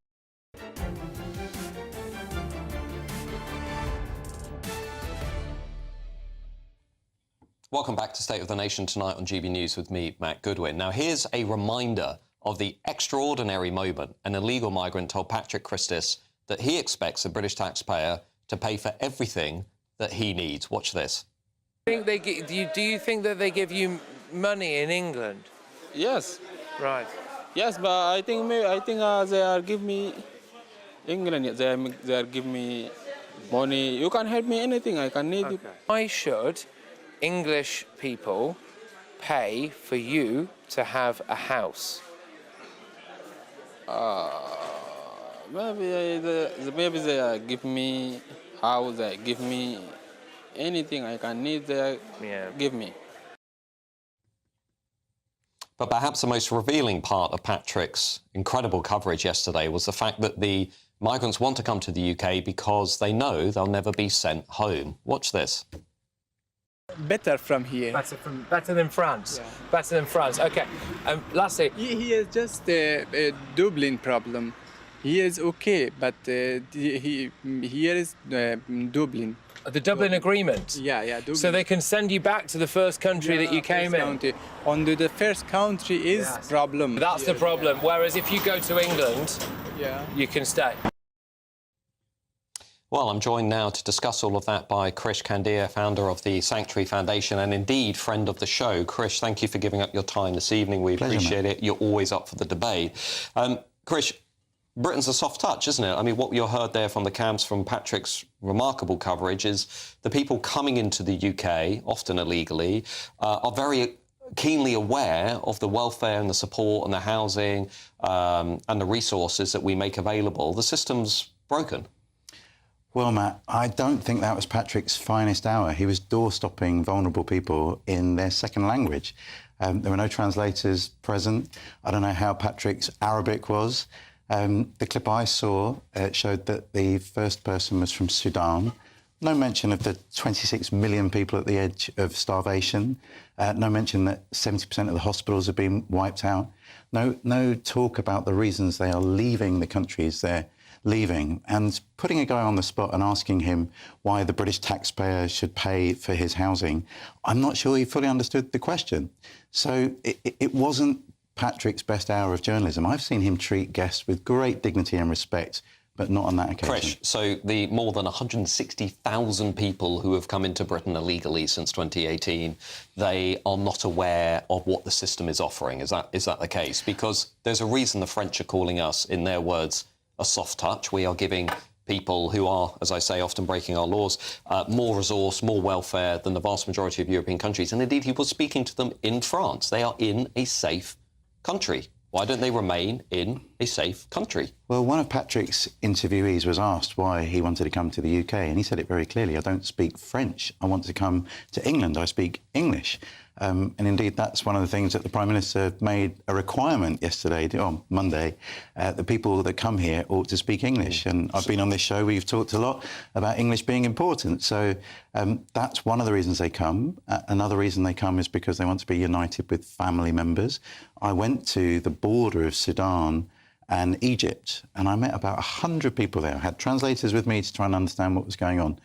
Speaker 1: Welcome back to State of the Nation tonight on GB News with me, Matt Goodwin. Now, here's a reminder of the extraordinary moment an illegal migrant told Patrick Christis that he expects the British taxpayer to pay for everything that he needs. Watch this.
Speaker 26: Do you think that they give you money in England?
Speaker 27: Yes.
Speaker 26: Right.
Speaker 27: Yes, but I think they are give me England. They are give me money. You can help me anything. I can need it.
Speaker 26: Why should English people pay for you to have a house?
Speaker 27: Maybe they give me house. They give me anything I can need. They give me.
Speaker 1: But perhaps the most revealing part of Patrick's incredible coverage yesterday was the fact that the migrants want to come to the UK because they know they'll never be sent home. Watch this.
Speaker 27: Better from here.
Speaker 26: Better than France. Yeah. Better than France. Okay. Lastly,
Speaker 27: he is just a Dublin problem. He is okay, but here is Dublin.
Speaker 26: The Dublin Agreement.
Speaker 27: Yeah, Dublin.
Speaker 26: So they can send you back to the first country that you came in.
Speaker 27: Country. Only the first country is problem.
Speaker 26: That's the problem. Whereas if you go to England, you can stay.
Speaker 1: Well, I'm joined now to discuss all of that by Krish Kandiah, founder of the Sanctuary Foundation and indeed friend of the show. Krish, thank you for giving up your time this evening. We appreciate it. You're always up for the debate. Krish, Britain's a soft touch, isn't it? I mean, what you heard there from the camps from Patrick's remarkable coverage is the people coming into the UK, often illegally, are very keenly aware of the welfare and the support and the housing and the resources that we make available. The system's broken.
Speaker 28: Well, Matt, I don't think that was Patrick's finest hour. He was door-stopping vulnerable people in their second language. There were no translators present. I don't know how Patrick's Arabic was. The clip I saw showed that the first person was from Sudan. No mention of the 26 million people at the edge of starvation. No mention that 70% of the hospitals have been wiped out. No talk about the reasons they are leaving the countries they're leaving, and putting a guy on the spot and asking him why the British taxpayer should pay for his housing, I'm not sure he fully understood the question. So it wasn't Patrick's best hour of journalism. I've seen him treat guests with great dignity and respect, but not on that occasion.
Speaker 1: Krish, so the more than 160,000 people who have come into Britain illegally since 2018, they are not aware of what the system is offering. Is that the case? Because there's a reason the French are calling us, in their words, a soft touch. We are giving people who are, as I say, often breaking our laws, more resource, more welfare than the vast majority of European countries. And indeed, he was speaking to them in France. They are in a safe country. Why don't they remain in a safe country?
Speaker 28: Well, one of Patrick's interviewees was asked why he wanted to come to the UK, and he said it very clearly: I don't speak French. I want to come to England. I speak English. And indeed, that's one of the things that the Prime Minister made a requirement yesterday, on Monday, the people that come here ought to speak English. And I've been on this show where you've talked a lot about English being important. So that's one of the reasons they come. Another reason they come is because they want to be united with family members. I went to the border of Sudan and Egypt, and I met about 100 people there. I had translators with me to try and understand what was going on.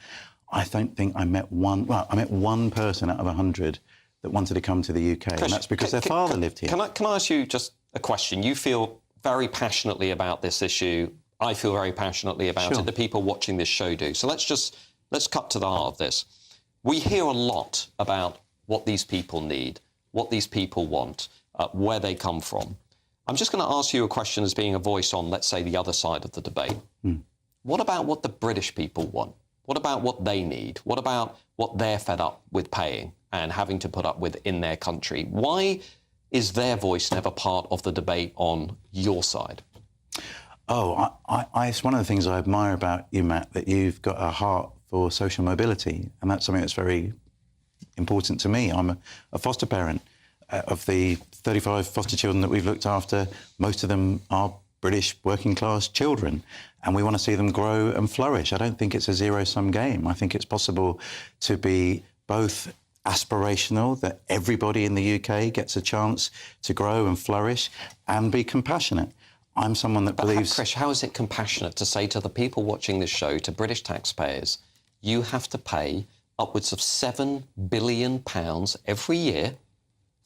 Speaker 28: I don't think I met one... Well, I met one person out of 100 that wanted to come to the UK, and that's because their father lived here.
Speaker 1: Can I ask you just a question? You feel very passionately about this issue. I feel very passionately about it. The people watching this show do. So let's cut to the heart of this. We hear a lot about what these people need, what these people want, where they come from. I'm just going to ask you a question as being a voice on, let's say, the other side of the debate. What about what the British people want? What about what they need? What about what they're fed up with paying and having to put up with in their country? Why is their voice never part of the debate on your side?
Speaker 28: Oh, it's one of the things I admire about you, Matt, that you've got a heart for social mobility, and that's something that's very important to me. I'm a foster parent. Of the 35 foster children that we've looked after, most of them are British working-class children, and we want to see them grow and flourish. I don't think it's a zero-sum game. I think it's possible to be both aspirational, that everybody in the UK gets a chance to grow and flourish, and be compassionate. I'm someone that believes...
Speaker 1: Krish, how is it compassionate to say to the people watching this show, to British taxpayers, you have to pay upwards of £7 billion every year,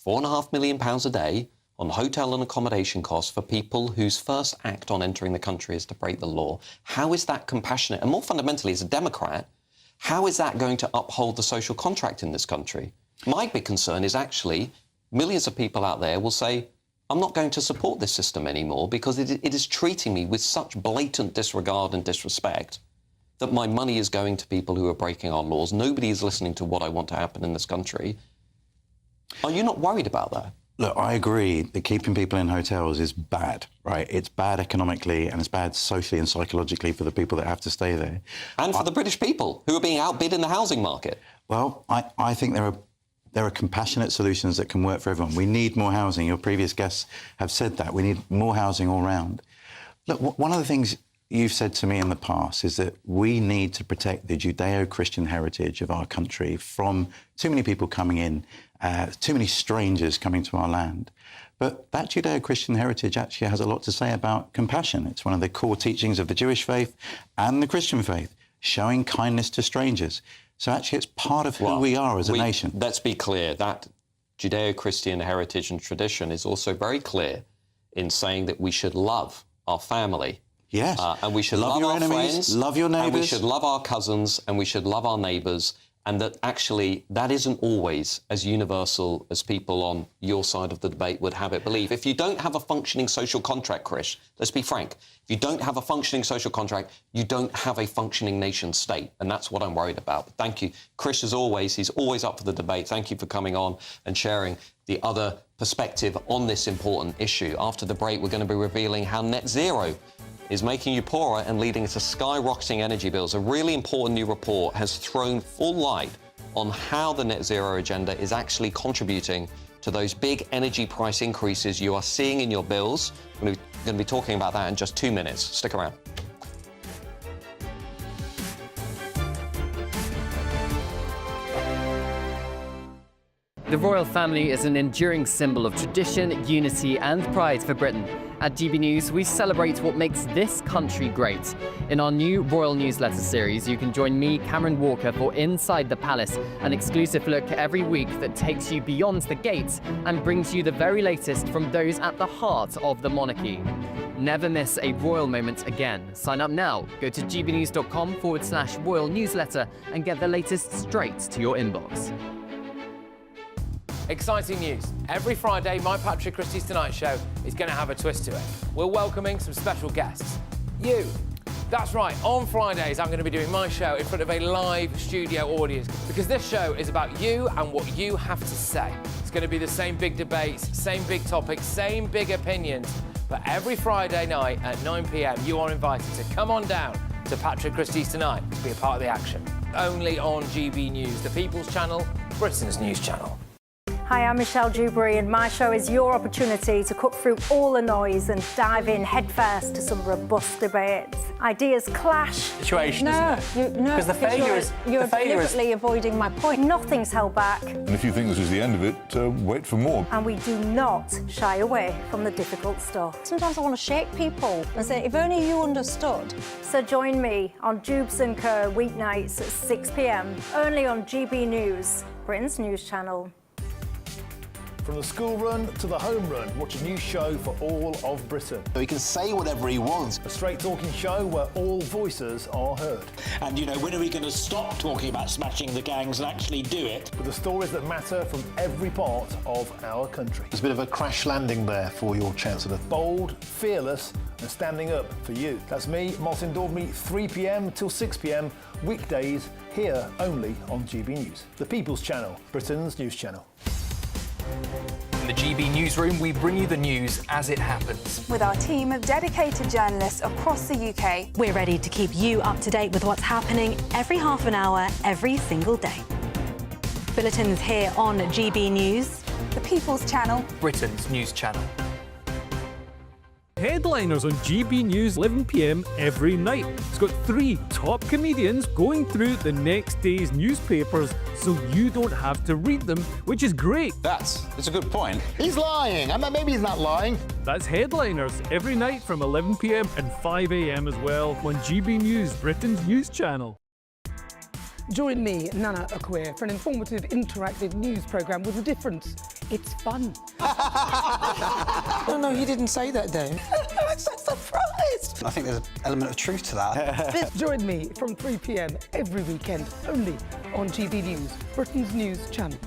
Speaker 1: £4.5 million a day, on hotel and accommodation costs for people whose first act on entering the country is to break the law? How is that compassionate? And more fundamentally, as a Democrat, how is that going to uphold the social contract in this country? My big concern is actually millions of people out there will say, I'm not going to support this system anymore because it is treating me with such blatant disregard and disrespect that my money is going to people who are breaking our laws. Nobody is listening to what I want to happen in this country. Are you not worried about that?
Speaker 28: Look, I agree that keeping people in hotels is bad, right? It's bad economically and it's bad socially and psychologically for the people that have to stay there.
Speaker 1: And for the British people who are being outbid in the housing market.
Speaker 28: Well, I think there are compassionate solutions that can work for everyone. We need more housing. Your previous guests have said that. We need more housing all round. Look, one of the things you've said to me in the past is that we need to protect the Judeo-Christian heritage of our country from too many people coming in, too many strangers coming to our land. But that Judeo-Christian heritage actually has a lot to say about compassion. It's one of the core teachings of the Jewish faith and the Christian faith, showing kindness to strangers. So actually it's part of who we are as a nation.
Speaker 1: Let's be clear, that Judeo-Christian heritage and tradition is also very clear in saying that we should love our family.
Speaker 28: Yes.
Speaker 1: And we should
Speaker 28: love
Speaker 1: love
Speaker 28: your
Speaker 1: our
Speaker 28: enemies,
Speaker 1: friends.
Speaker 28: love your neighbours.
Speaker 1: And we should love our cousins, and we should love our neighbours. And that actually that isn't always as universal as people on your side of the debate would have it believe. If you don't have a functioning social contract, Krish, let's be frank, if you don't have a functioning social contract, you don't have a functioning nation state. And that's what I'm worried about. But thank you. Krish, as always, he's always up for the debate. Thank you for coming on and sharing the other perspective on this important issue. After the break, we're going to be revealing how net zero is making you poorer and leading to skyrocketing energy bills. A really important new report has thrown full light on how the net zero agenda is actually contributing to those big energy price increases you are seeing in your bills. We're going to be talking about that in just 2 minutes. Stick around.
Speaker 2: The royal family is an enduring symbol of tradition, unity and pride for Britain. At GB News, we celebrate what makes this country great. In our new royal newsletter series, you can join me, Cameron Walker, for Inside the Palace, an exclusive look every week that takes you beyond the gates and brings you the very latest from those at the heart of the monarchy. Never miss a royal moment again. Sign up now. Go to gbnews.com/royal newsletter and get the latest straight to your inbox.
Speaker 26: Exciting news. Every Friday, my Patrick Christie's Tonight Show is going to have a twist to it. We're welcoming some special guests. You. That's right, on Fridays I'm going to be doing my show in front of a live studio audience because this show is about you and what you have to say. It's going to be the same big debates, same big topics, same big opinions. But every Friday night at 9 p.m, you are invited to come on down to Patrick Christie's Tonight to be a part of the action. Only on GB News, the People's Channel, Britain's news channel.
Speaker 3: Hi, I'm Michelle Dewberry, and my show is your opportunity to cut through all the noise and dive in headfirst to some robust debates. Ideas clash.
Speaker 14: Situation, isn't it?
Speaker 3: No,
Speaker 14: Because the failure is...
Speaker 3: You're deliberately avoiding my point. Nothing's held back.
Speaker 4: And if you think this is the end of it, wait for more.
Speaker 3: And we do not shy away from the difficult stuff. Sometimes I want to shake people and say, if only you understood. So join me on Jubes & Co. weeknights at 6 p.m, only on GB News, Britain's news channel.
Speaker 25: From the school run to the home run, watch a new show for all of Britain.
Speaker 5: So he can say whatever he wants.
Speaker 25: A straight talking show where all voices are heard.
Speaker 5: And, you know, when are we going to stop talking about smashing the gangs and actually do it?
Speaker 25: With the stories that matter from every part of our country.
Speaker 4: There's a bit of a crash landing there for your Chancellor.
Speaker 25: Bold, fearless and standing up for you. That's me, Martin Daubney, 3 p.m. till 6 p.m, weekdays, here only on GB News. The People's Channel, Britain's news channel.
Speaker 19: In the GB newsroom, we bring you the news as it happens.
Speaker 20: With our team of dedicated journalists across the UK.
Speaker 21: We're ready to keep you up to date with what's happening every half an hour, every single day. Bulletins here on GB News.
Speaker 20: The People's Channel.
Speaker 19: Britain's news channel.
Speaker 24: Headliners on GB News 11 p.m. every night. It's got 3 top comedians going through the next day's newspapers so you don't have to read them, which is great.
Speaker 25: That's a good point. He's lying. I mean, maybe he's not lying.
Speaker 24: That's Headliners every night from 11 p.m. and 5 a.m. as well on GB News, Britain's news channel.
Speaker 22: Join me, Nana Akwe, for an informative, interactive news programme with a difference. It's fun.
Speaker 23: No, he didn't say that, though. I'm so surprised. I think there's an element of truth to that.
Speaker 22: Join me from 3 p.m. every weekend, only on GB News, Britain's news channel.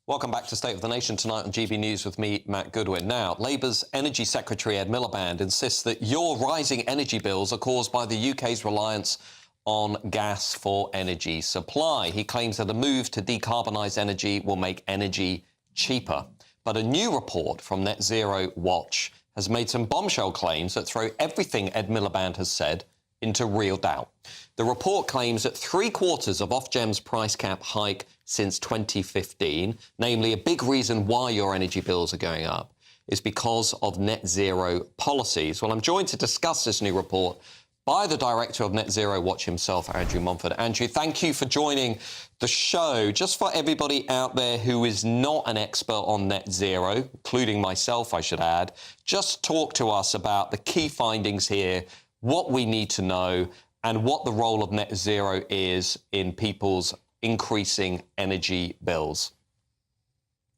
Speaker 1: Welcome back to State of the Nation tonight on GB News with me, Matt Goodwin. Now, Labour's Energy Secretary Ed Miliband insists that your rising energy bills are caused by the UK's reliance on gas for energy supply. He claims that a move to decarbonise energy will make energy cheaper. But a new report from Net Zero Watch has made some bombshell claims that throw everything Ed Miliband has said into real doubt. The report claims that 3/4 of Ofgem's price cap hike since 2015, namely a big reason why your energy bills are going up, is because of net zero policies. Well, I'm joined to discuss this new report by the director of Net Zero Watch himself, Andrew Mumford. Andrew, thank you for joining the show. Just for everybody out there who is not an expert on net zero, including myself, I should add, just talk to us about the key findings here, what we need to know, and what the role of net zero is in people's increasing energy bills.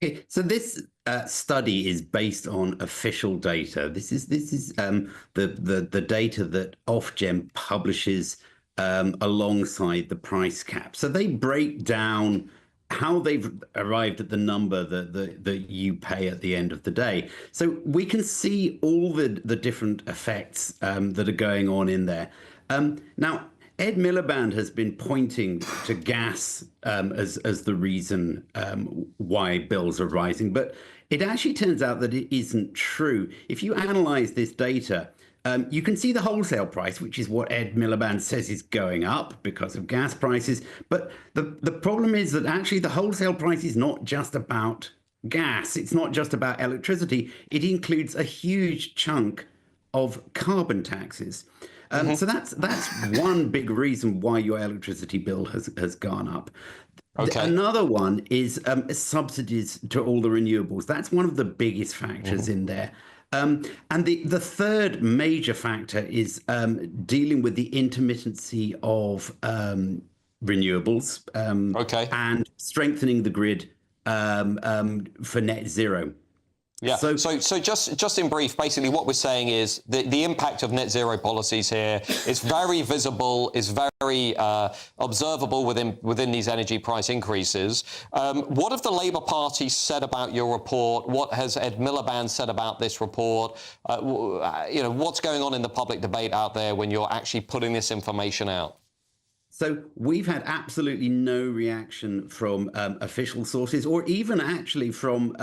Speaker 6: Okay, so this study is based on official data. This is the data that Ofgem publishes alongside the price cap. So they break down how they've arrived at the number that you pay at the end of the day. So we can see all the different effects that are going on in there. Now, Ed Miliband has been pointing to gas as the reason why bills are rising, but it actually turns out that it isn't true. If you analyze this data, you can see the wholesale price, which is what Ed Miliband says is going up because of gas prices. But the problem is that actually the wholesale price is not just about gas. It's not just about electricity. It includes a huge chunk of carbon taxes. So that's one big reason why your electricity bill has gone up.
Speaker 1: Okay.
Speaker 6: Another one is subsidies to all the renewables. That's one of the biggest factors in there. And the third major factor is dealing with the intermittency of renewables and strengthening the grid for net zero.
Speaker 1: Yeah. So just in brief, basically what we're saying is the impact of net zero policies here is very visible, is very observable within these energy price increases. What have the Labour Party said about your report? What has Ed Miliband said about this report? What's going on in the public debate out there when you're actually putting this information out?
Speaker 6: So we've had absolutely no reaction from official sources, or even actually from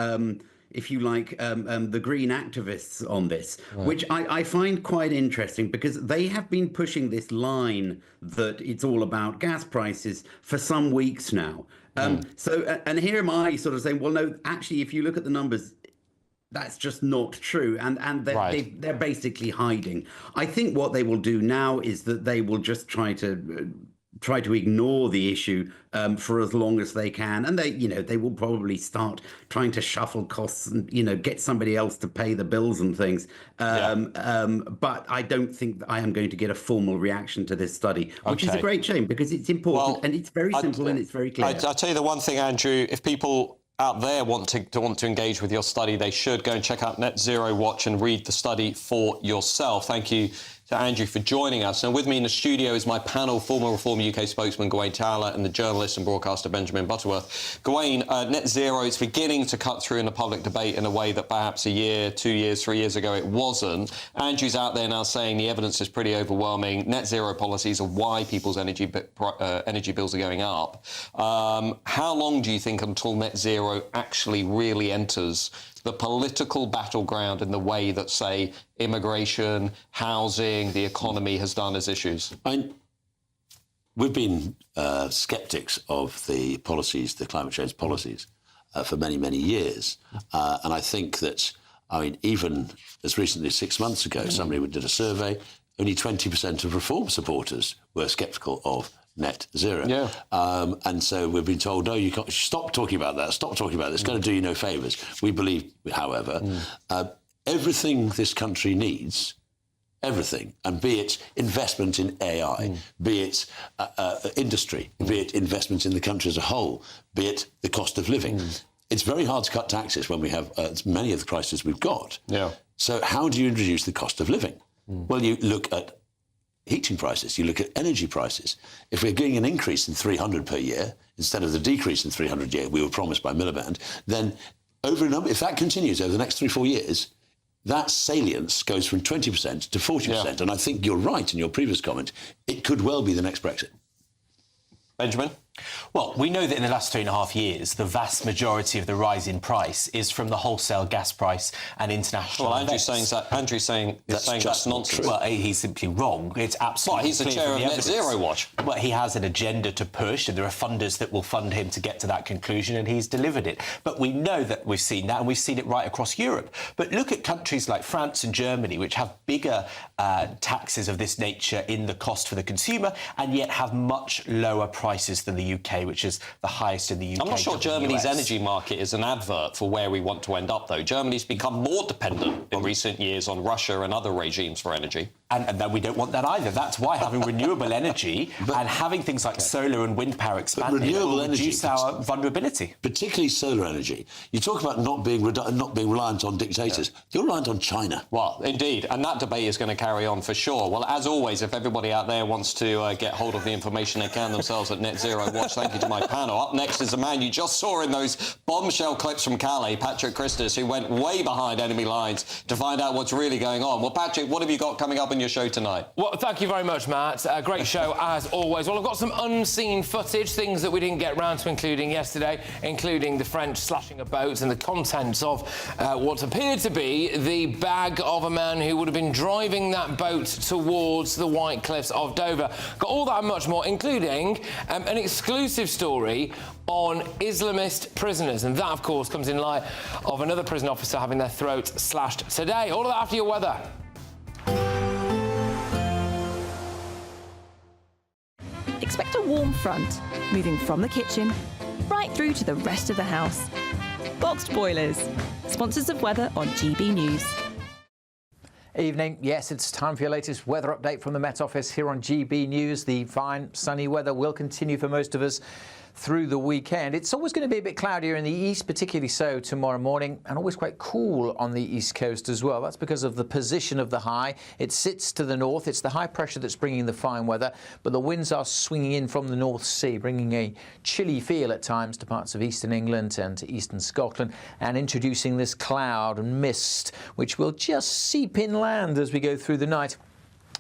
Speaker 6: if you like, the green activists on this, which I find quite interesting, because they have been pushing this line that it's all about gas prices for some weeks now. So, and here am I sort of saying, well, no, actually, if you look at the numbers, that's just not true. And they're basically hiding. I think what they will do now is that they will just try to ignore the issue for as long as they can, and they will probably start trying to shuffle costs and get somebody else to pay the bills and things. But I don't think that I am going to get a formal reaction to this study, which is a great shame, because it's important and it's very simple and it's very clear.
Speaker 1: I'll tell you the one thing, Andrew. If people out there want to engage with your study, they should go and check out Net Zero Watch and read the study for yourself. Thank you to Andrew for joining us. And with me in the studio is my panel, former Reform UK spokesman Gawain Towler and the journalist and broadcaster Benjamin Butterworth. Gawain, net zero is beginning to cut through in the public debate in a way that perhaps a year, 2 years, 3 years ago it wasn't. Andrew's out there now saying the evidence is pretty overwhelming. Net zero policies are why people's energy bills are going up. How long do you think until net zero actually really enters the political battleground in the way that, say, immigration, housing, the economy has done as issues?
Speaker 7: We've been sceptics of the policies, the climate change policies, for many, many years. And I think that, even as recently as 6 months ago, somebody did a survey, only 20% of reform supporters were sceptical of net zero.
Speaker 1: Yeah.
Speaker 7: And so we've been told, no, you can't, stop talking about that, stop talking about it, it's going to do you no favours. We believe, however, everything this country needs, everything, and be it investment in AI, be it industry, be it investment in the country as a whole, be it the cost of living. It's very hard to cut taxes when we have many of the crises we've got.
Speaker 1: Yeah.
Speaker 7: So how do you introduce the cost of living? Well, you look at heating prices, you look at energy prices. If we're getting an increase in 300 per year, instead of the decrease in 300 a year we were promised by Miliband, then if that continues over the next 3-4 years, that salience goes from 20% to 40%. Yeah. And I think you're right in your previous comment. It could well be the next Brexit.
Speaker 1: Benjamin?
Speaker 14: Well, we know that in the last 3.5 years, the vast majority of the rise in price is from the wholesale gas price and international.
Speaker 1: Well, Andrew's saying that's nonsense.
Speaker 14: Well, he's simply wrong. It's absolutely.
Speaker 1: Well, he's the chair of Net Zero Watch.
Speaker 14: Well, he has an agenda to push, and there are funders that will fund him to get to that conclusion, and he's delivered it. But we know that we've seen that, and we've seen it right across Europe. But look at countries like France and Germany, which have bigger taxes of this nature in the cost for the consumer, and yet have much lower prices than the UK, which is the highest in the UK.
Speaker 1: I'm not sure Germany's energy market is an advert for where we want to end up, though. Germany's become more dependent in recent years on Russia and other regimes for energy.
Speaker 14: And then we don't want that either. That's why having renewable energy and having things like solar and wind power expanded will reduce our vulnerability.
Speaker 7: Particularly solar energy. You talk about not being reliant on dictators. Yeah. You're reliant on China.
Speaker 1: Well, indeed. And that debate is going to carry on for sure. Well, as always, if everybody out there wants to get hold of the information they can themselves at Net Zero Watch, thank you to my panel. Up next is the man you just saw in those bombshell clips from Calais, Patrick Christus, who went way behind enemy lines to find out what's really going on. Well, Patrick, what have you got coming up in your show tonight?
Speaker 26: Well, thank you very much, Matt. A great show, as always. Well, I've got some unseen footage, things that we didn't get round to including yesterday, including the French slashing a boat and the contents of what appeared to be the bag of a man who would have been driving that boat towards the White Cliffs of Dover. Got all that and much more, including an exclusive story on Islamist prisoners. And that, of course, comes in light of another prison officer having their throat slashed today. All of that after your weather.
Speaker 8: expect a warm front, moving from the kitchen right through to the rest of the house. Boxed Boilers, sponsors of weather on GB News.
Speaker 17: Evening. Yes, it's time for your latest weather update from the Met Office here on GB News. The fine sunny weather will continue for most of us through the weekend. It's always going to be a bit cloudier in the east, particularly so tomorrow morning, and always quite cool on the east coast as well. That's because of the position of the high. It sits to the north. It's the high pressure that's bringing the fine weather, but the winds are swinging in from the North Sea, bringing a chilly feel at times to parts of eastern England and to eastern Scotland, and introducing this cloud and mist, which will just seep inland as we go through the night,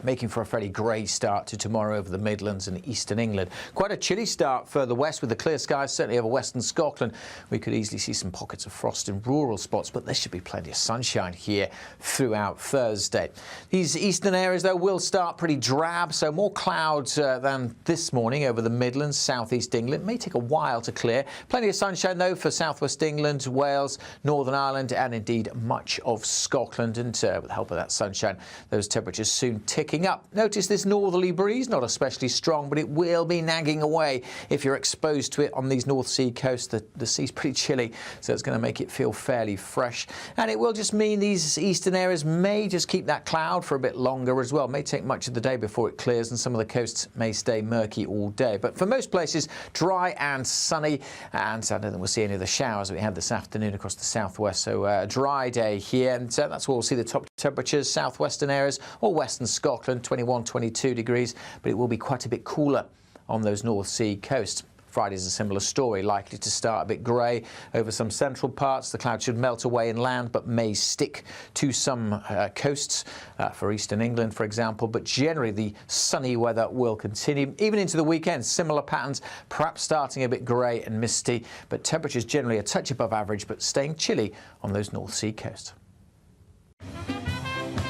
Speaker 17: making for a fairly grey start to tomorrow over the Midlands and eastern England. Quite a chilly start further west with the clear skies, certainly over western Scotland. We could easily see some pockets of frost in rural spots, but there should be plenty of sunshine here throughout Thursday. These eastern areas, though, will start pretty drab, so more clouds than this morning over the Midlands, southeast England. It may take a while to clear. Plenty of sunshine, though, for southwest England, Wales, Northern Ireland, and indeed much of Scotland. And with the help of that sunshine, those temperatures soon tick up. Notice this northerly breeze, not especially strong, but it will be nagging away if you're exposed to it on these North Sea coasts. The sea's pretty chilly, so it's going to make it feel fairly fresh. And it will just mean these eastern areas may just keep that cloud for a bit longer as well. It may take much of the day before it clears, and some of the coasts may stay murky all day. But for most places, dry and sunny, and I don't think we'll see any of the showers that we had this afternoon across the southwest. So a dry day here, and that's where we'll see the top temperatures. Southwestern areas or western Scotland, 21, 22 degrees, but it will be quite a bit cooler on those North Sea coasts. Friday's a similar story, likely to start a bit grey over some central parts. The clouds should melt away inland, but may stick to some coasts for eastern England, for example. But generally, the sunny weather will continue. Even into the weekend, similar patterns, perhaps starting a bit grey and misty, but temperatures generally a touch above average, but staying chilly on those North Sea coasts.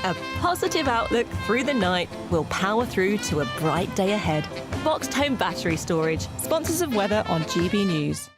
Speaker 8: A positive outlook through the night will power through to a bright day ahead. Boxed Home Battery Storage, sponsors of weather on GB News.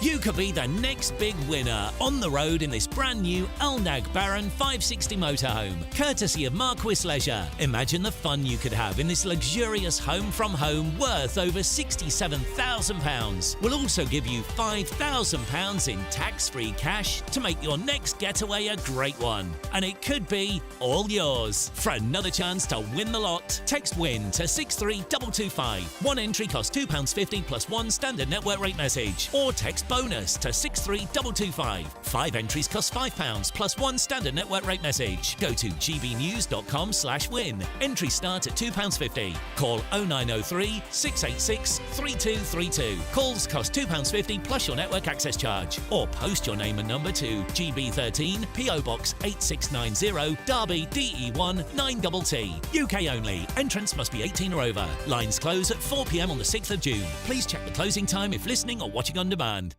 Speaker 9: You could be the next big winner on the road in this brand new Alnag Baron 560 motorhome, courtesy of Marquis Leisure. Imagine the fun you could have in this luxurious home from home worth over £67,000. We'll also give you £5,000 in tax-free cash to make your next getaway a great one. And it could be all yours. For another chance to win the lot, text WIN to 63225. One entry costs £2.50 plus one standard network rate message, or text bonus to 63225. 5 entries cost £5 plus one standard network rate message. Go to gbnews.com/win. Entries start at £2.50. Call 0903 686 3232. Calls cost £2.50 plus your network access charge. Or post your name and number to GB13 PO Box 8690 Derby DE1 9TT. UK only. Entrance must be 18 or over. Lines close at 4 p.m. on the 6th of June. Please check the closing time if listening or watching on demand.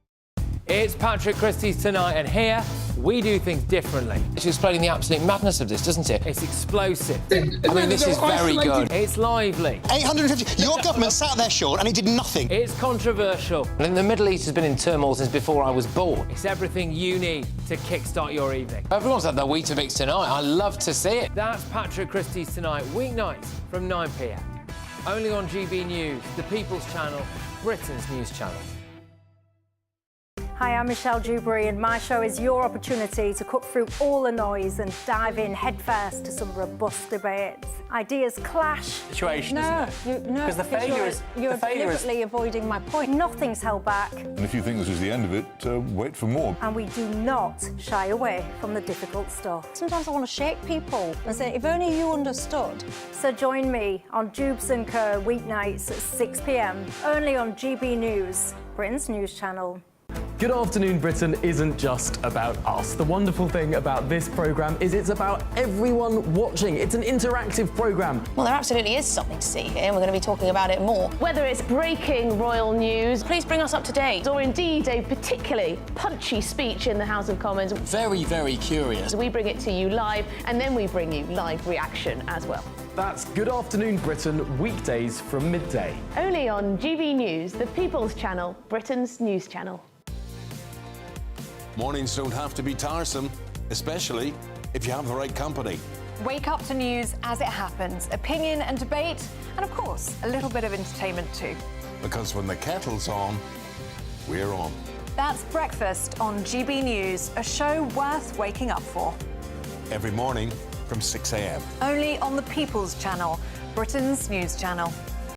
Speaker 26: It's Patrick Christie's Tonight, and here we do things differently. It's explaining the absolute madness of this, doesn't it? It's explosive. I mean, this is very good. It's lively.
Speaker 10: 850. Your government sat there, Sean, and it did nothing.
Speaker 26: It's controversial. And the Middle East has been in turmoil since before I was born. It's everything you need to kickstart your evening. Everyone's had their Weetabix tonight. I love to see it. That's Patrick Christie's Tonight, weeknights from 9 p.m. Only on GB News, the People's Channel, Britain's news channel.
Speaker 3: Hi, I'm Michelle Dewberry, and my show is your opportunity to cut through all the noise and dive in headfirst to some robust debates. Ideas clash.
Speaker 11: Situation, isn't it?
Speaker 3: Because
Speaker 11: the failure is...
Speaker 3: You're deliberately avoiding my point. Nothing's held back.
Speaker 4: And if you think this is the end of it, wait for more.
Speaker 3: And we do not shy away from the difficult stuff. Sometimes I want to shake people and say, if only you understood. So join me on Jubes & Co. weeknights at 6 p.m. only on GB News, Britain's news channel.
Speaker 12: Good Afternoon Britain isn't just about us. The wonderful thing about this programme is it's about everyone watching. It's an interactive programme.
Speaker 13: Well, there absolutely is something to see here, and we're going to be talking about it more. Whether it's breaking royal news, please bring us up to date. Or indeed a particularly punchy speech in the House of Commons.
Speaker 12: Very, very curious.
Speaker 13: We bring it to you live, and then we bring you live reaction as well.
Speaker 12: That's Good Afternoon Britain, weekdays from midday.
Speaker 13: Only on GB News, the People's Channel, Britain's news channel.
Speaker 15: Mornings don't have to be tiresome, especially if you have the right company.
Speaker 3: Wake up to news as it happens, opinion and debate, and of course, a little bit of entertainment too.
Speaker 2: Because when the kettle's on, we're on.
Speaker 3: That's Breakfast on GB News, a show worth waking up for.
Speaker 2: Every morning from 6 a.m.
Speaker 3: Only on the People's Channel, Britain's news channel.